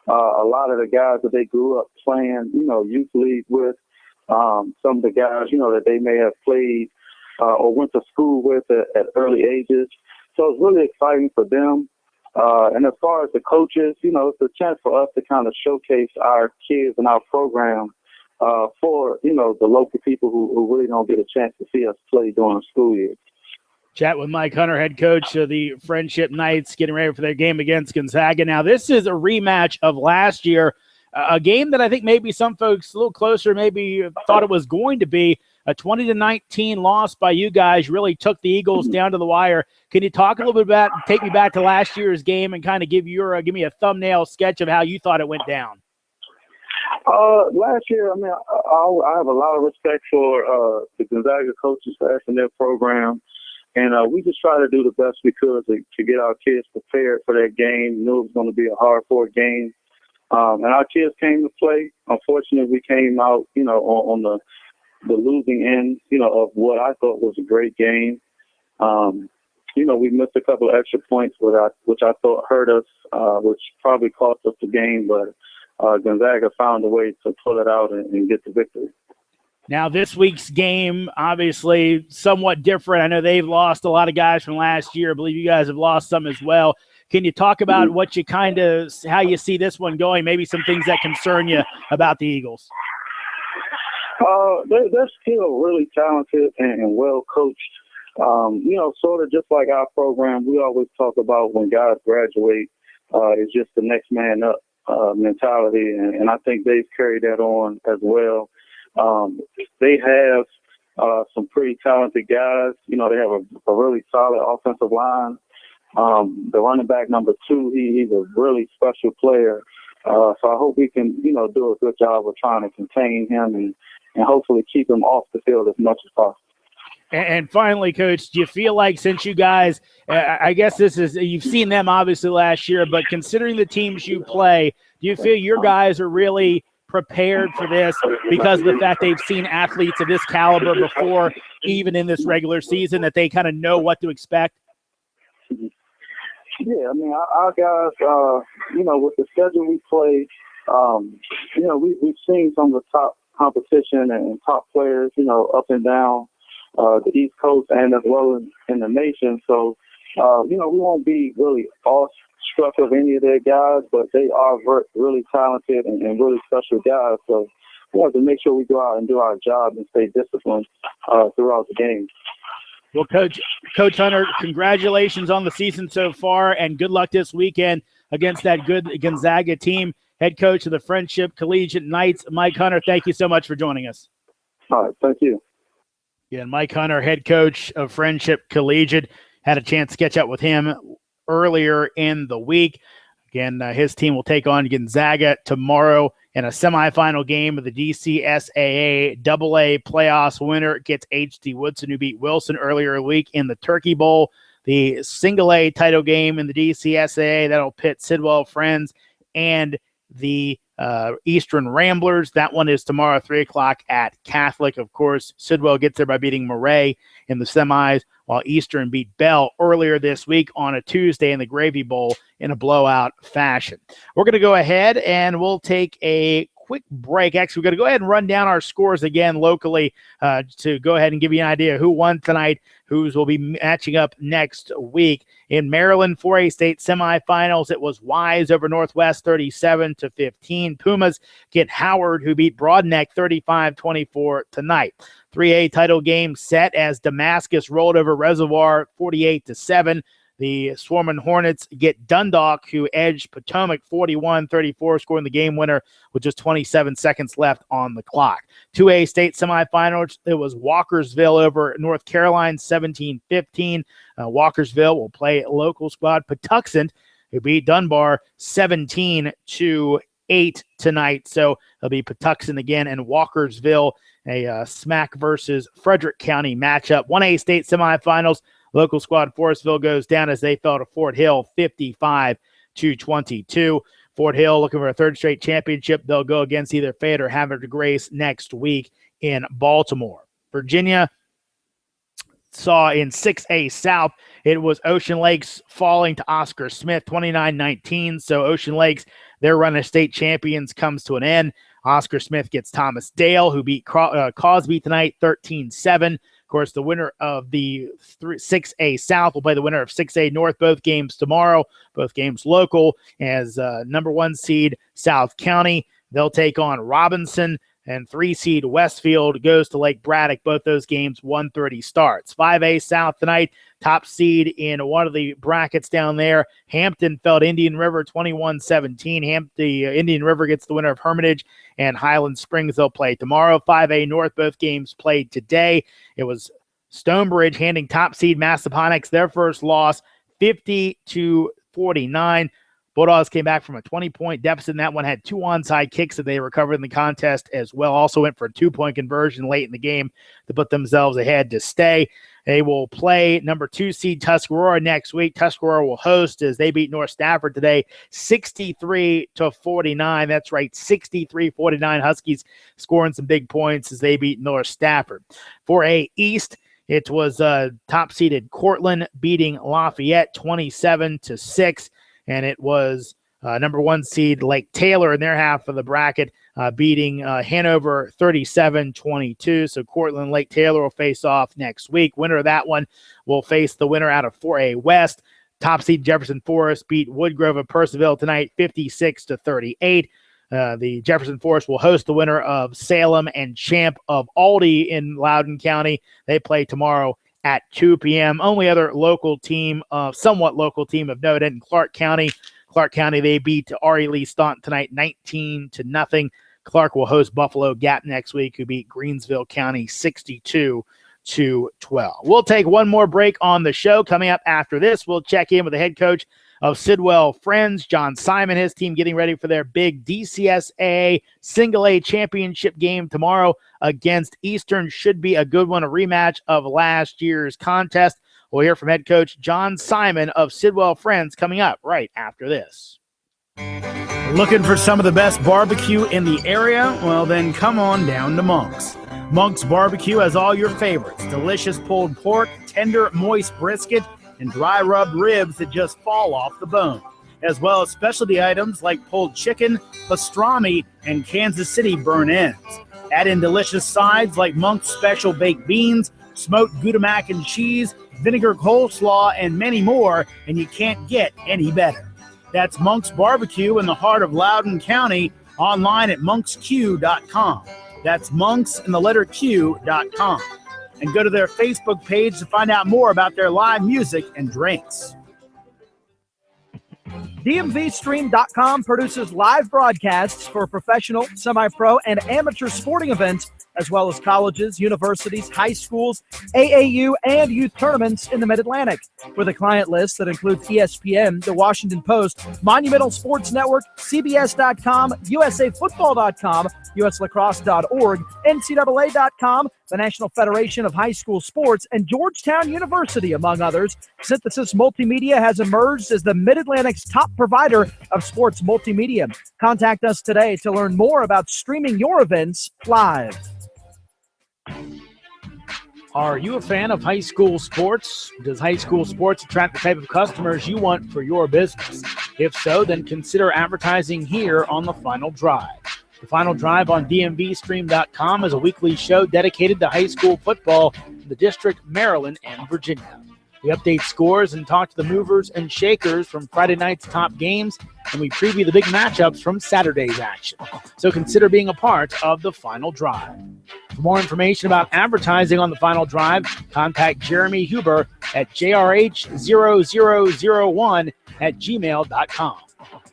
a lot of the guys that they grew up playing, youth league with, some of the guys, that they may have played or went to school with at early ages. So it's really exciting for them. And as far as the coaches, it's a chance for us to kind of showcase our kids and our program for, the local people who really don't get a chance to see us play during the school year. Chat with Mike Hunter, head coach of the Friendship Knights, getting ready for their game against Gonzaga. Now, this is a rematch of last year, a game that I think maybe some folks a little closer maybe thought it was going to be. A 20-19 loss by you guys really took the Eagles down to the wire. Can you talk a little bit about, take me back to last year's game and kind of give me a thumbnail sketch of how you thought it went down? Last year, I have a lot of respect for the Gonzaga coaching staff and their program. And we just try to do the best we could to get our kids prepared for that game. Knew it was going to be a hard-fought game. And our kids came to play. Unfortunately, we came out, on the losing end, of what I thought was a great game. We missed a couple of extra points, which I thought hurt us, which probably cost us the game. But Gonzaga found a way to pull it out and get the victory. Now, this week's game, obviously, somewhat different. I know they've lost a lot of guys from last year. I believe you guys have lost some as well. Can you talk about what you how you see this one going, maybe some things that concern you about the Eagles? They're still really talented and well coached. Sort of just like our program, we always talk about when guys graduate, it's just the next man up mentality. And I think they've carried that on as well. They have some pretty talented guys. They have a really solid offensive line. The running back number 2, he's a really special player. So I hope we can, do a good job of trying to contain him and hopefully keep him off the field as much as possible. And finally, Coach, do you feel like since you guys, I guess you've seen them obviously last year, but considering the teams you play, do you feel your guys are really prepared for this because of the fact they've seen athletes of this caliber before, even in this regular season, that they kind of know what to expect? Yeah, our guys, with the schedule we play, we've seen some of the top competition and top players, up and down the East Coast and as well as in the nation. So, we won't be really awestruck of any of their guys, but they are really talented and really special guys. So we have to make sure we go out and do our job and stay disciplined throughout the game. Well, Coach Hunter, congratulations on the season so far, and good luck this weekend against that good Gonzaga team. Head coach of the Friendship Collegiate Knights, Mike Hunter, thank you so much for joining us. All right, thank you. Yeah, Mike Hunter, head coach of Friendship Collegiate, had a chance to catch up with him earlier in the week. Again, his team will take on Gonzaga tomorrow in a semifinal game of the DCSAA AA playoffs. Winner gets H.D. Woodson, who beat Wilson earlier in the week in the Turkey Bowl. The single A title game in the DCSAA, that'll pit Sidwell Friends and the Eastern Ramblers. That one is tomorrow, 3 o'clock at Catholic. Of course, Sidwell gets there by beating Murray in the semis, while Eastern beat Bell earlier this week on a Tuesday in the Gravy Bowl in a blowout fashion. We're going to go ahead and we'll take a quick break. Actually, we're going to go ahead and run down our scores again locally to go ahead and give you an idea who won tonight, who's will be matching up next week. In Maryland 4A state semifinals, it was Wise over Northwest 37-15. Pumas get Howard, who beat Broadneck 35-24 tonight. 3A title game set as Damascus rolled over Reservoir 48-7. The Swarman Hornets get Dundalk, who edged Potomac 41-34, scoring the game winner with just 27 seconds left on the clock. 2A state semifinals, it was Walkersville over North Carolina 17-15. Walkersville will play local squad Patuxent, who beat Dunbar 17-8. 8 tonight. So it'll be Patuxent again and Walkersville, a SMAC versus Frederick County matchup. 1A state semifinals. Local squad Forestville goes down as they fell to Fort Hill 55-22. Fort Hill looking for a third straight championship. They'll go against either Fayette or Havre de Grace next week in Baltimore. Virginia saw in 6A South, it was Ocean Lakes falling to Oscar Smith 29-19. So Ocean Lakes, their run as state champions comes to an end. Oscar Smith gets Thomas Dale, who beat Cosby tonight 13-7. Of course, the winner of the 6A South will play the winner of 6A North, both games tomorrow, both games local, as number 1 seed South County. They'll take on Robinson, and 3 seed Westfield goes to Lake Braddock. Both those games 1:30 starts. 5A South tonight, top seed in one of the brackets down there. Hampton fell to Indian River 21-17. The Indian River gets the winner of Hermitage, and Highland Springs they'll play tomorrow. 5A North, both games played today. It was Stonebridge handing top seed Massaponax their first loss, 50-49. Bulldogs came back from a 20-point deficit, and that one had 2 onside kicks that they recovered in the contest as well. Also went for a 2-point conversion late in the game to put themselves ahead to stay. They will play number 2 seed Tuscarora next week. Tuscarora will host as they beat North Stafford today 63-49. That's right, 63-49. Huskies scoring some big points as they beat North Stafford. For A East, it was top-seeded Cortland beating Lafayette 27-6. And it was number 1 seed Lake Taylor in their half of the bracket beating Hanover 37-22. So Cortland and Lake Taylor will face off next week. Winner of that one will face the winner out of 4A West. Top seed Jefferson Forest beat Woodgrove of Percival tonight 56-38. The Jefferson Forest will host the winner of Salem and Champ of Aldie in Loudoun County. They play tomorrow at 2 p.m. Only other local team, somewhat local team of note, in Clark County. Clark County, they beat R.E. Lee Staunton tonight 19-0. Clark will host Buffalo Gap next week, who beat Greensville County 62-12. We'll take one more break on the show. Coming up after this, we'll check in with the head coach of Sidwell Friends, John Simon, his team getting ready for their big DCSA Single A championship game tomorrow against Eastern. Should be a good one, a rematch of last year's contest. We'll hear from head coach John Simon of Sidwell Friends coming up right after this. Looking for some of the best barbecue in the area? Well, then come on down to Monk's. Monk's Barbecue has all your favorites: delicious pulled pork, tender, moist brisket, and dry rubbed ribs that just fall off the bone, as well as specialty items like pulled chicken, pastrami, and Kansas City burnt ends. Add in delicious sides like Monk's special baked beans, smoked Gouda mac and cheese, vinegar coleslaw, and many more, and you can't get any better. That's Monk's Barbecue in the heart of Loudoun County, online at monksq.com. That's monks and the letter Q.com. And go to their Facebook page to find out more about their live music and drinks. DMVSTREAM.com produces live broadcasts for professional, semi-pro, and amateur sporting events, as well as colleges, universities, high schools, AAU, and youth tournaments in the Mid-Atlantic. With a client list that includes ESPN, The Washington Post, Monumental Sports Network, CBS.com, USAFootball.com, USLacrosse.org, NCAA.com, the National Federation of High School Sports, and Georgetown University, among others, Synthesis Multimedia has emerged as the Mid-Atlantic's top provider of sports multimedia. Contact us today to learn more about streaming your events live. Are you a fan of high school sports? Does high school sports attract the type of customers you want for your business? If so, then consider advertising here on The Final Drive. The Final Drive on DMVStream.com is a weekly show dedicated to high school football in the District, Maryland, and Virginia. We update scores and talk to the movers and shakers from Friday night's top games, and we preview the big matchups from Saturday's action. So consider being a part of The Final Drive. For more information about advertising on The Final Drive, contact Jeremy Huber at jrh0001@gmail.com.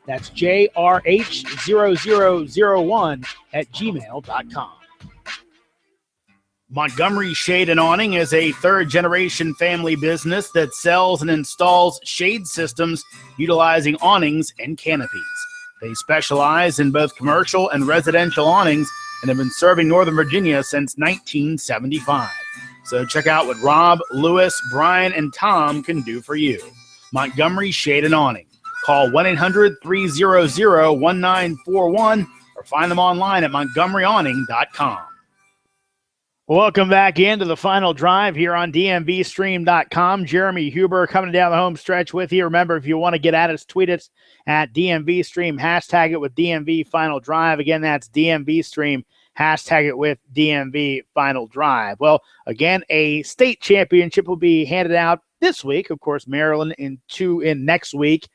That's jrh0001@gmail.com. Montgomery Shade and Awning is a third-generation family business that sells and installs shade systems utilizing awnings and canopies. They specialize in both commercial and residential awnings and have been serving Northern Virginia since 1975. So check out what Rob, Lewis, Brian, and Tom can do for you. Montgomery Shade and Awning. Call 1-800-300-1941 or find them online at montgomeryawning.com. Welcome back into the final drive here on DMVSTREAM.com. Jeremy Huber coming down the home stretch with you. Remember, if you want to get at us, tweet us at DMVStream, hashtag it with DMV Final Drive. Again, that's DMVStream, hashtag it with DMV Final Drive. Well, again, a state championship will be handed out this week. Of course, Maryland in next week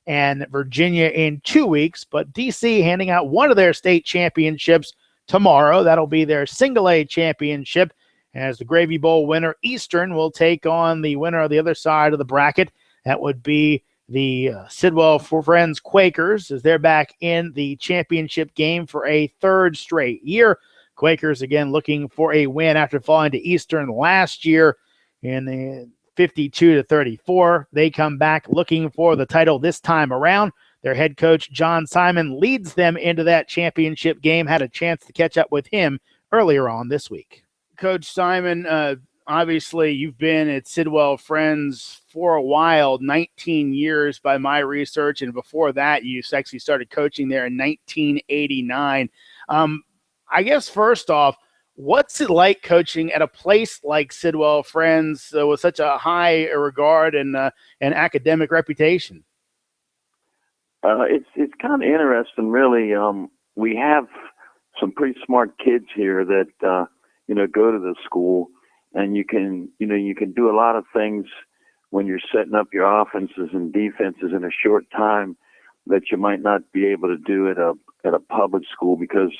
and Virginia in 2 weeks. But DC handing out one of their state championships tomorrow. That'll be their single A championship, as the Gravy Bowl winner, Eastern, will take on the winner of the other side of the bracket. That would be the Sidwell Friends Quakers, as they're back in the championship game for a third straight year. Quakers, again, looking for a win after falling to Eastern last year in the 52-34. They come back looking for the title this time around. Their head coach, John Simon, leads them into that championship game. Had a chance to catch up with him earlier on this week. Coach Simon, obviously you've been at Sidwell Friends for a while, 19 years by my research, and before that you actually started coaching there in 1989. I guess first off, what's it like coaching at a place like Sidwell Friends with such a high regard and an academic reputation? It's kind of interesting, really. We have some pretty smart kids here that go to the school, and you can do a lot of things when you're setting up your offenses and defenses in a short time that you might not be able to do at a public school because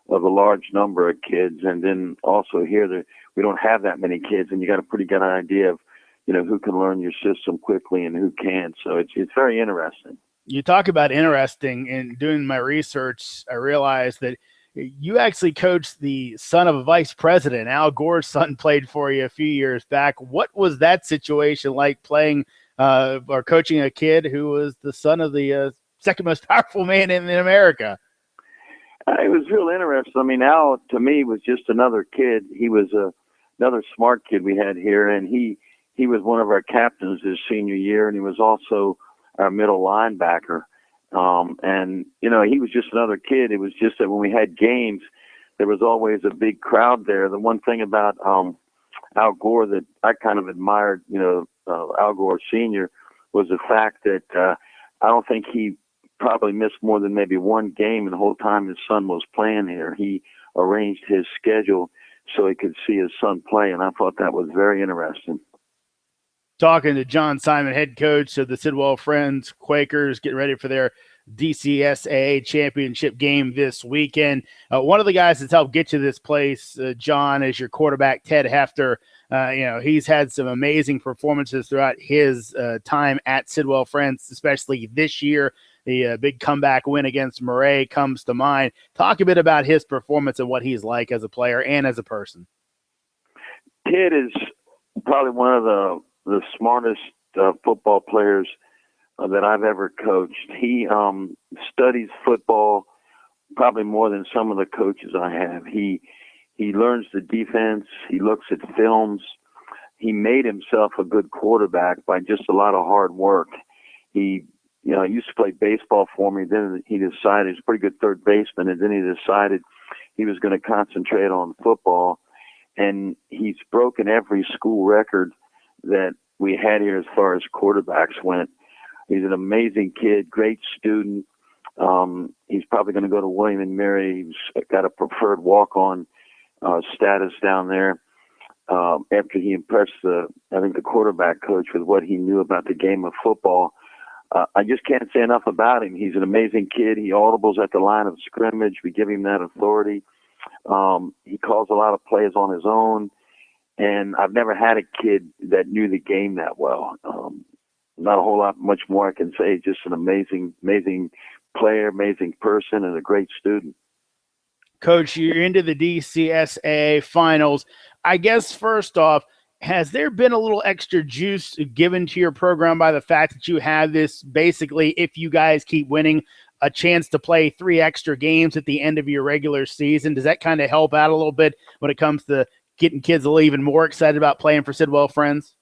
of a large number of kids. And then also here we don't have that many kids, and you got a pretty good idea of who can learn your system quickly and who can't. So it's very interesting. You talk about interesting. In doing my research, I realized that you actually coached the son of a vice president. Al Gore's son played for you a few years back. What was that situation like, playing or coaching a kid who was the son of the second most powerful man in America? It was real interesting. I mean, Al, to me, was just another kid. He was another smart kid we had here, and he was one of our captains his senior year, and he was also our middle linebacker. And he was just another kid. It was just that when we had games, there was always a big crowd there. The one thing about Al Gore that I kind of admired, Al Gore Sr., was the fact that I don't think he probably missed more than maybe one game the whole time his son was playing here. He arranged his schedule so he could see his son play, and I thought that was very interesting. Talking to John Simon, head coach of the Sidwell Friends Quakers, getting ready for their DCSAA championship game this weekend. One of the guys that's helped get you this place, John, is your quarterback, Ted Hefter. He's had some amazing performances throughout his time at Sidwell Friends, especially this year. The big comeback win against Murray comes to mind. Talk a bit about his performance and what he's like as a player and as a person. Ted is probably one of the smartest football players that I've ever coached. He studies football probably more than some of the coaches I have. He learns the defense. He looks at films. He made himself a good quarterback by just a lot of hard work. He used to play baseball for me. Then he decided, he's a pretty good third baseman, and then he decided he was going to concentrate on football. And he's broken every school record that we had here as far as quarterbacks went. He's an amazing kid, great student. He's probably going to go to William & Mary. He's got a preferred walk-on status down there. After he impressed the quarterback coach with what he knew about the game of football. I just can't say enough about him. He's an amazing kid. He audibles at the line of scrimmage. We give him that authority. He calls a lot of plays on his own. And I've never had a kid that knew the game that well. Not a whole lot much more I can say. Just an amazing, amazing player, amazing person, and a great student. Coach, you're into the DCSAA finals. I guess first off, has there been a little extra juice given to your program by the fact that you have this, basically, if you guys keep winning, a chance to play 3 extra games at the end of your regular season. Does that kind of help out a little bit when it comes to getting kids a little even more excited about playing for Sidwell Friends?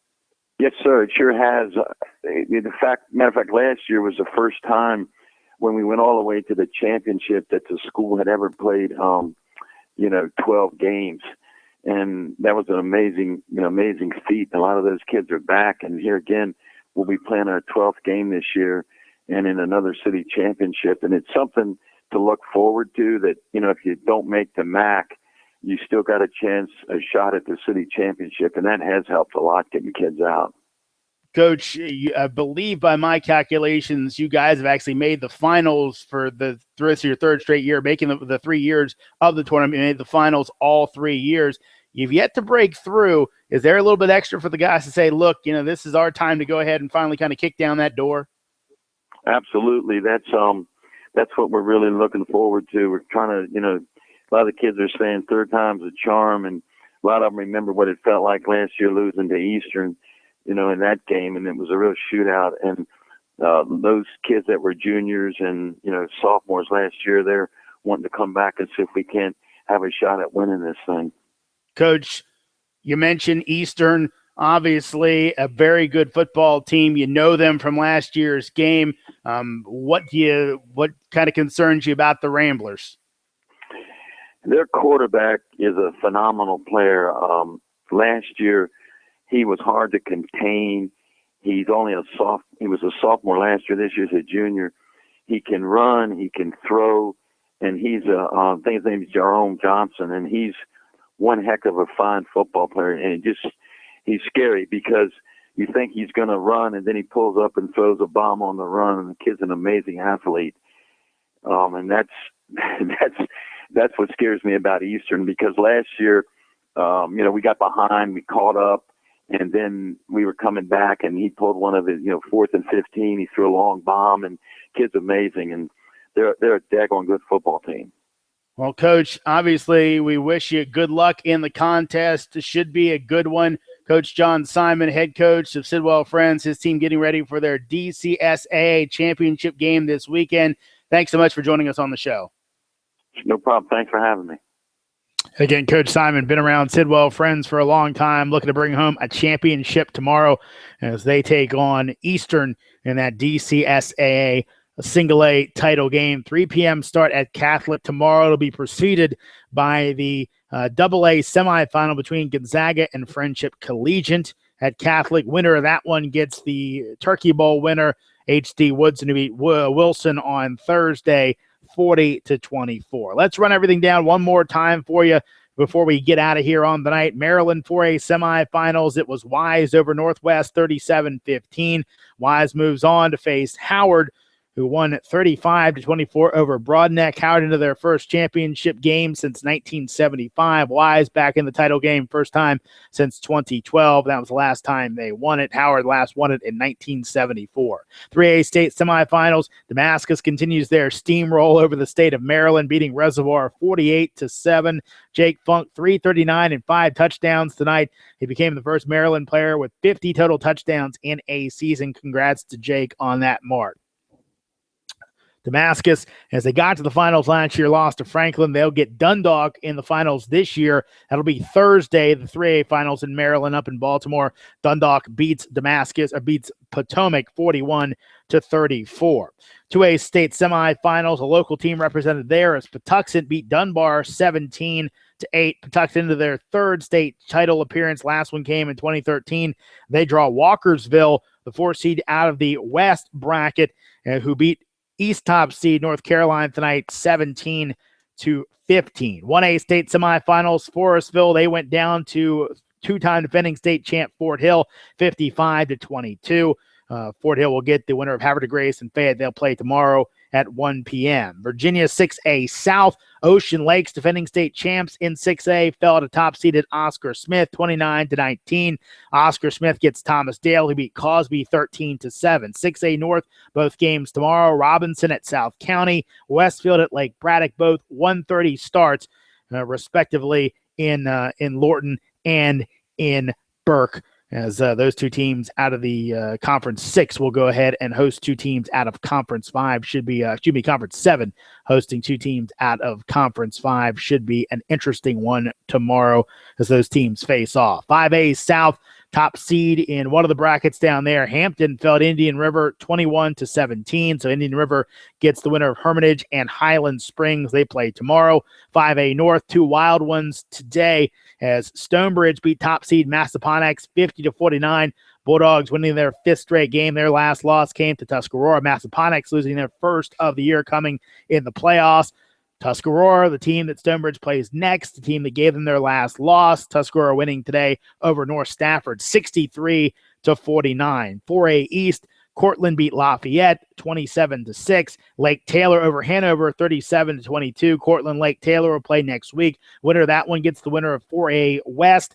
Yes, sir. It sure has. Matter of fact, last year was the first time when we went all the way to the championship that the school had ever played, 12 games. And that was an amazing feat. A lot of those kids are back. And here again, we'll be playing our 12th game this year and in another city championship. And it's something to look forward to that, if you don't make the MAC, you still got a shot at the city championship. And that has helped a lot getting kids out. Coach, I believe by my calculations, you guys have actually made the finals for the rest of your third straight year, making the 3 years of the tournament. You made the finals all 3 years. You've yet to break through. Is there a little bit extra for the guys to say, look, this is our time to go ahead and finally kind of kick down that door? Absolutely. That's what we're really looking forward to. We're trying to, a lot of the kids are saying third time's a charm, and a lot of them remember what it felt like last year losing to Eastern, in that game, and it was a real shootout. And those kids that were juniors and, sophomores last year, they're wanting to come back and see if we can't have a shot at winning this thing. Coach, you mentioned Eastern, obviously a very good football team. You know them from last year's game. What kind of concerns you about the Ramblers? Their quarterback is a phenomenal player. Last year, he was hard to contain. He was a sophomore last year. This year's a junior. He can run. He can throw. And he's I think his name is Jerome Johnson. And he's one heck of a fine football player. And he's scary because you think he's going to run, and then he pulls up and throws a bomb on the run. And the kid's an amazing athlete. And that's what scares me about Eastern, because last year, we got behind, we caught up, and then we were coming back, and he pulled one of his, 4th and 15. He threw a long bomb, and kid's amazing, and they're a daggone good football team. Well, Coach, obviously we wish you good luck in the contest. It should be a good one. Coach John Simon, head coach of Sidwell Friends, his team getting ready for their DCSAA championship game this weekend. Thanks so much for joining us on the show. No problem. Thanks for having me. Again, Coach Simon, been around Sidwell Friends for a long time, looking to bring home a championship tomorrow as they take on Eastern in that DCSAA single A title game. 3 p.m. start at Catholic tomorrow. It'll be preceded by the AA semifinal between Gonzaga and Friendship Collegiate at Catholic. Winner of that one gets the Turkey Bowl winner, H.D. Woodson, to beat Wilson on Thursday, 40-24. Let's run everything down one more time for you before we get out of here on the night. Maryland 4A semifinals. It was Wise over Northwest 37-15. Wise moves on to face Howard, who won 35-24 over Broadneck. Howard into their first championship game since 1975. Wise back in the title game, first time since 2012. That was the last time they won it. Howard last won it in 1974. 3A state semifinals. Damascus continues their steamroll over the state of Maryland, beating Reservoir 48-7. Jake Funk, 339 and 5 touchdowns tonight. He became the first Maryland player with 50 total touchdowns in a season. Congrats to Jake on that mark. Damascus, as they got to the finals last year, lost to Franklin. They'll get Dundalk in the finals this year. That'll be Thursday, the 3A finals in Maryland up in Baltimore. Dundalk beats Potomac 41-34. 2A state semifinals, a local team represented there as Patuxent beat Dunbar 17-8. Patuxent into their third state title appearance. Last one came in 2013. They draw Walkersville, the 4 seed out of the West bracket, who beat East top seed North Carolina tonight 17-15. 1A state semifinals, Forestville, they went down to two-time defending state champ Fort Hill 55-22. Fort Hill will get the winner of Havre de Grace and Fayette. They'll play tomorrow at 1 p.m. Virginia 6A South, Ocean Lakes, defending state champs in 6A, fell to top-seeded Oscar Smith 29-19. Oscar Smith gets Thomas Dale, who beat Cosby 13-7. 6A North, both games tomorrow. Robinson at South County, Westfield at Lake Braddock, both 1:30 starts, respectively, in Lorton and in Burke. as those two teams out of the Conference 6 will go ahead and host two teams out of Conference 5. Should be Conference 7 hosting two teams out of Conference 5. Should be an interesting one tomorrow as those teams face off. 5A South, top seed in one of the brackets down there. Hampton fell to Indian River 21-17. So Indian River gets the winner of Hermitage and Highland Springs. They play tomorrow. 5A North, two wild ones today as Stonebridge beat top seed Massaponax 50-49. Bulldogs winning their fifth straight game. Their last loss came to Tuscarora. Massaponax losing their first of the year coming in the playoffs. Tuscarora, the team that Stonebridge plays next, the team that gave them their last loss. Tuscarora winning today over North Stafford 63-49. 4A East, Cortland beat Lafayette 27-6. Lake Taylor over Hanover 37-22. Cortland Lake Taylor will play next week. Winner of that one gets the winner of 4A West.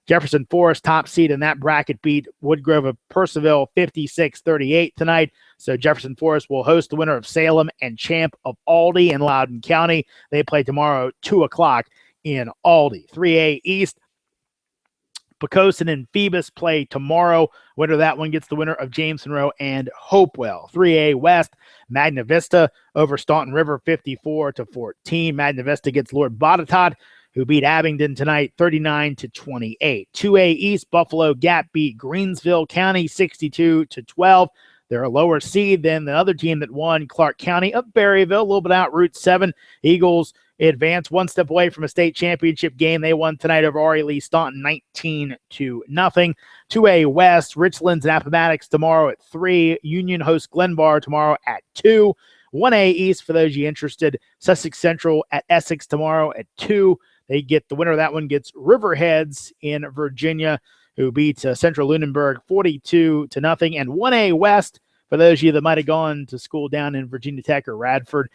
Jefferson Forest, top seed in that bracket, beat Woodgrove of Purcellville 56-38 tonight. So Jefferson Forest will host the winner of Salem and champ of Aldie in Loudoun County. They play tomorrow at 2 o'clock in Aldie. 3A East, Pocosin and Phoebus play tomorrow. Winner of that one gets the winner of James Monroe and Hopewell. 3A West, Magna Vista over Staunton River 54-14. Magna Vista gets Lord Botetourt, who beat Abingdon tonight 39-28. 2A East, Buffalo Gap beat Greensville County 62-12. They're a lower seed than the other team that won, Clark County of Berryville, a little bit out Route 7. Eagles advance one step away from a state championship game. They won tonight over R.E. Lee Staunton 19-0. 2A West, Richlands and Appomattox tomorrow at 3. Union hosts Glenbar tomorrow at 2. 1A East, for those you interested, Sussex Central at Essex tomorrow at 2. They get the winner of that one gets Riverheads in Virginia, who beat Central Lunenburg 42-0. And 1A West, for those of you that might have gone to school down in Virginia Tech or Radford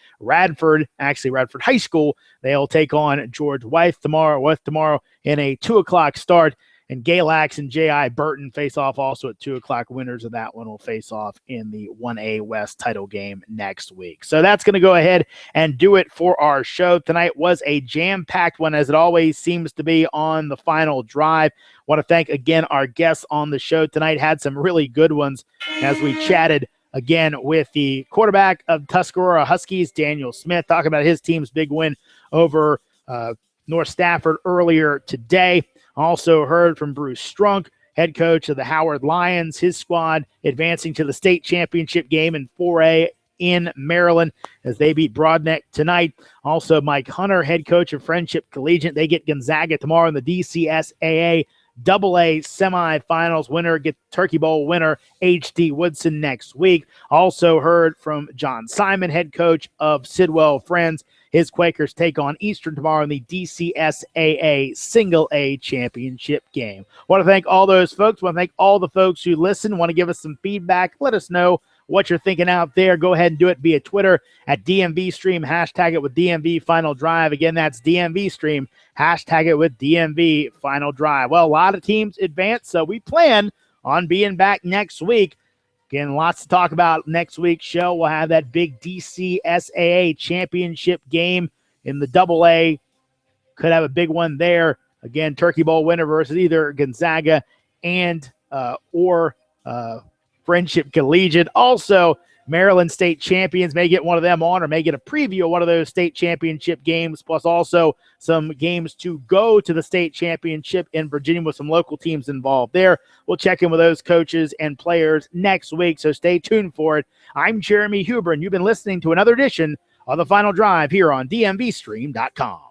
High School, they'll take on George Wythe tomorrow in a 2 o'clock start. And Galax and J.I. Burton face off also at 2 o'clock. Winners of that one will face off in the 1A West title game next week. So that's going to go ahead and do it for our show. Tonight was a jam-packed one, as it always seems to be on the final drive. Want to thank again our guests on the show tonight. Had some really good ones as we chatted again with the quarterback of Tuscarora Huskies, Daniel Smith, talking about his team's big win over North Stafford earlier today. Also heard from Bruce Strunk, head coach of the Howard Lions, his squad advancing to the state championship game in 4A in Maryland as they beat Broadneck tonight. Also Mike Hunter, head coach of Friendship Collegiate. They get Gonzaga tomorrow in the DCSAA AA semifinals. Winner get Turkey Bowl winner H.D. Woodson next week. Also heard from John Simon, head coach of Sidwell Friends. His Quakers take on Eastern tomorrow in the DCSAA Single A championship game. Want to thank all those folks. Want to thank all the folks who listen. Want to give us some feedback. Let us know what you're thinking out there. Go ahead and do it via Twitter at DMVStream. Hashtag it with DMV Final Drive. Again, that's DMVStream. Hashtag it with DMV Final Drive. Well, a lot of teams advance, so we plan on being back next week. Again, lots to talk about next week's show. We'll have that big DCSAA championship game in the AA. Could have a big one there. Again, Turkey Bowl winner versus either Gonzaga and or Friendship Collegiate. Also, Maryland state champions may get one of them on or may get a preview of one of those state championship games, plus also some games to go to the state championship in Virginia with some local teams involved there. We'll check in with those coaches and players next week, so stay tuned for it. I'm Jeremy Huber, and you've been listening to another edition of The Final Drive here on DMVStream.com.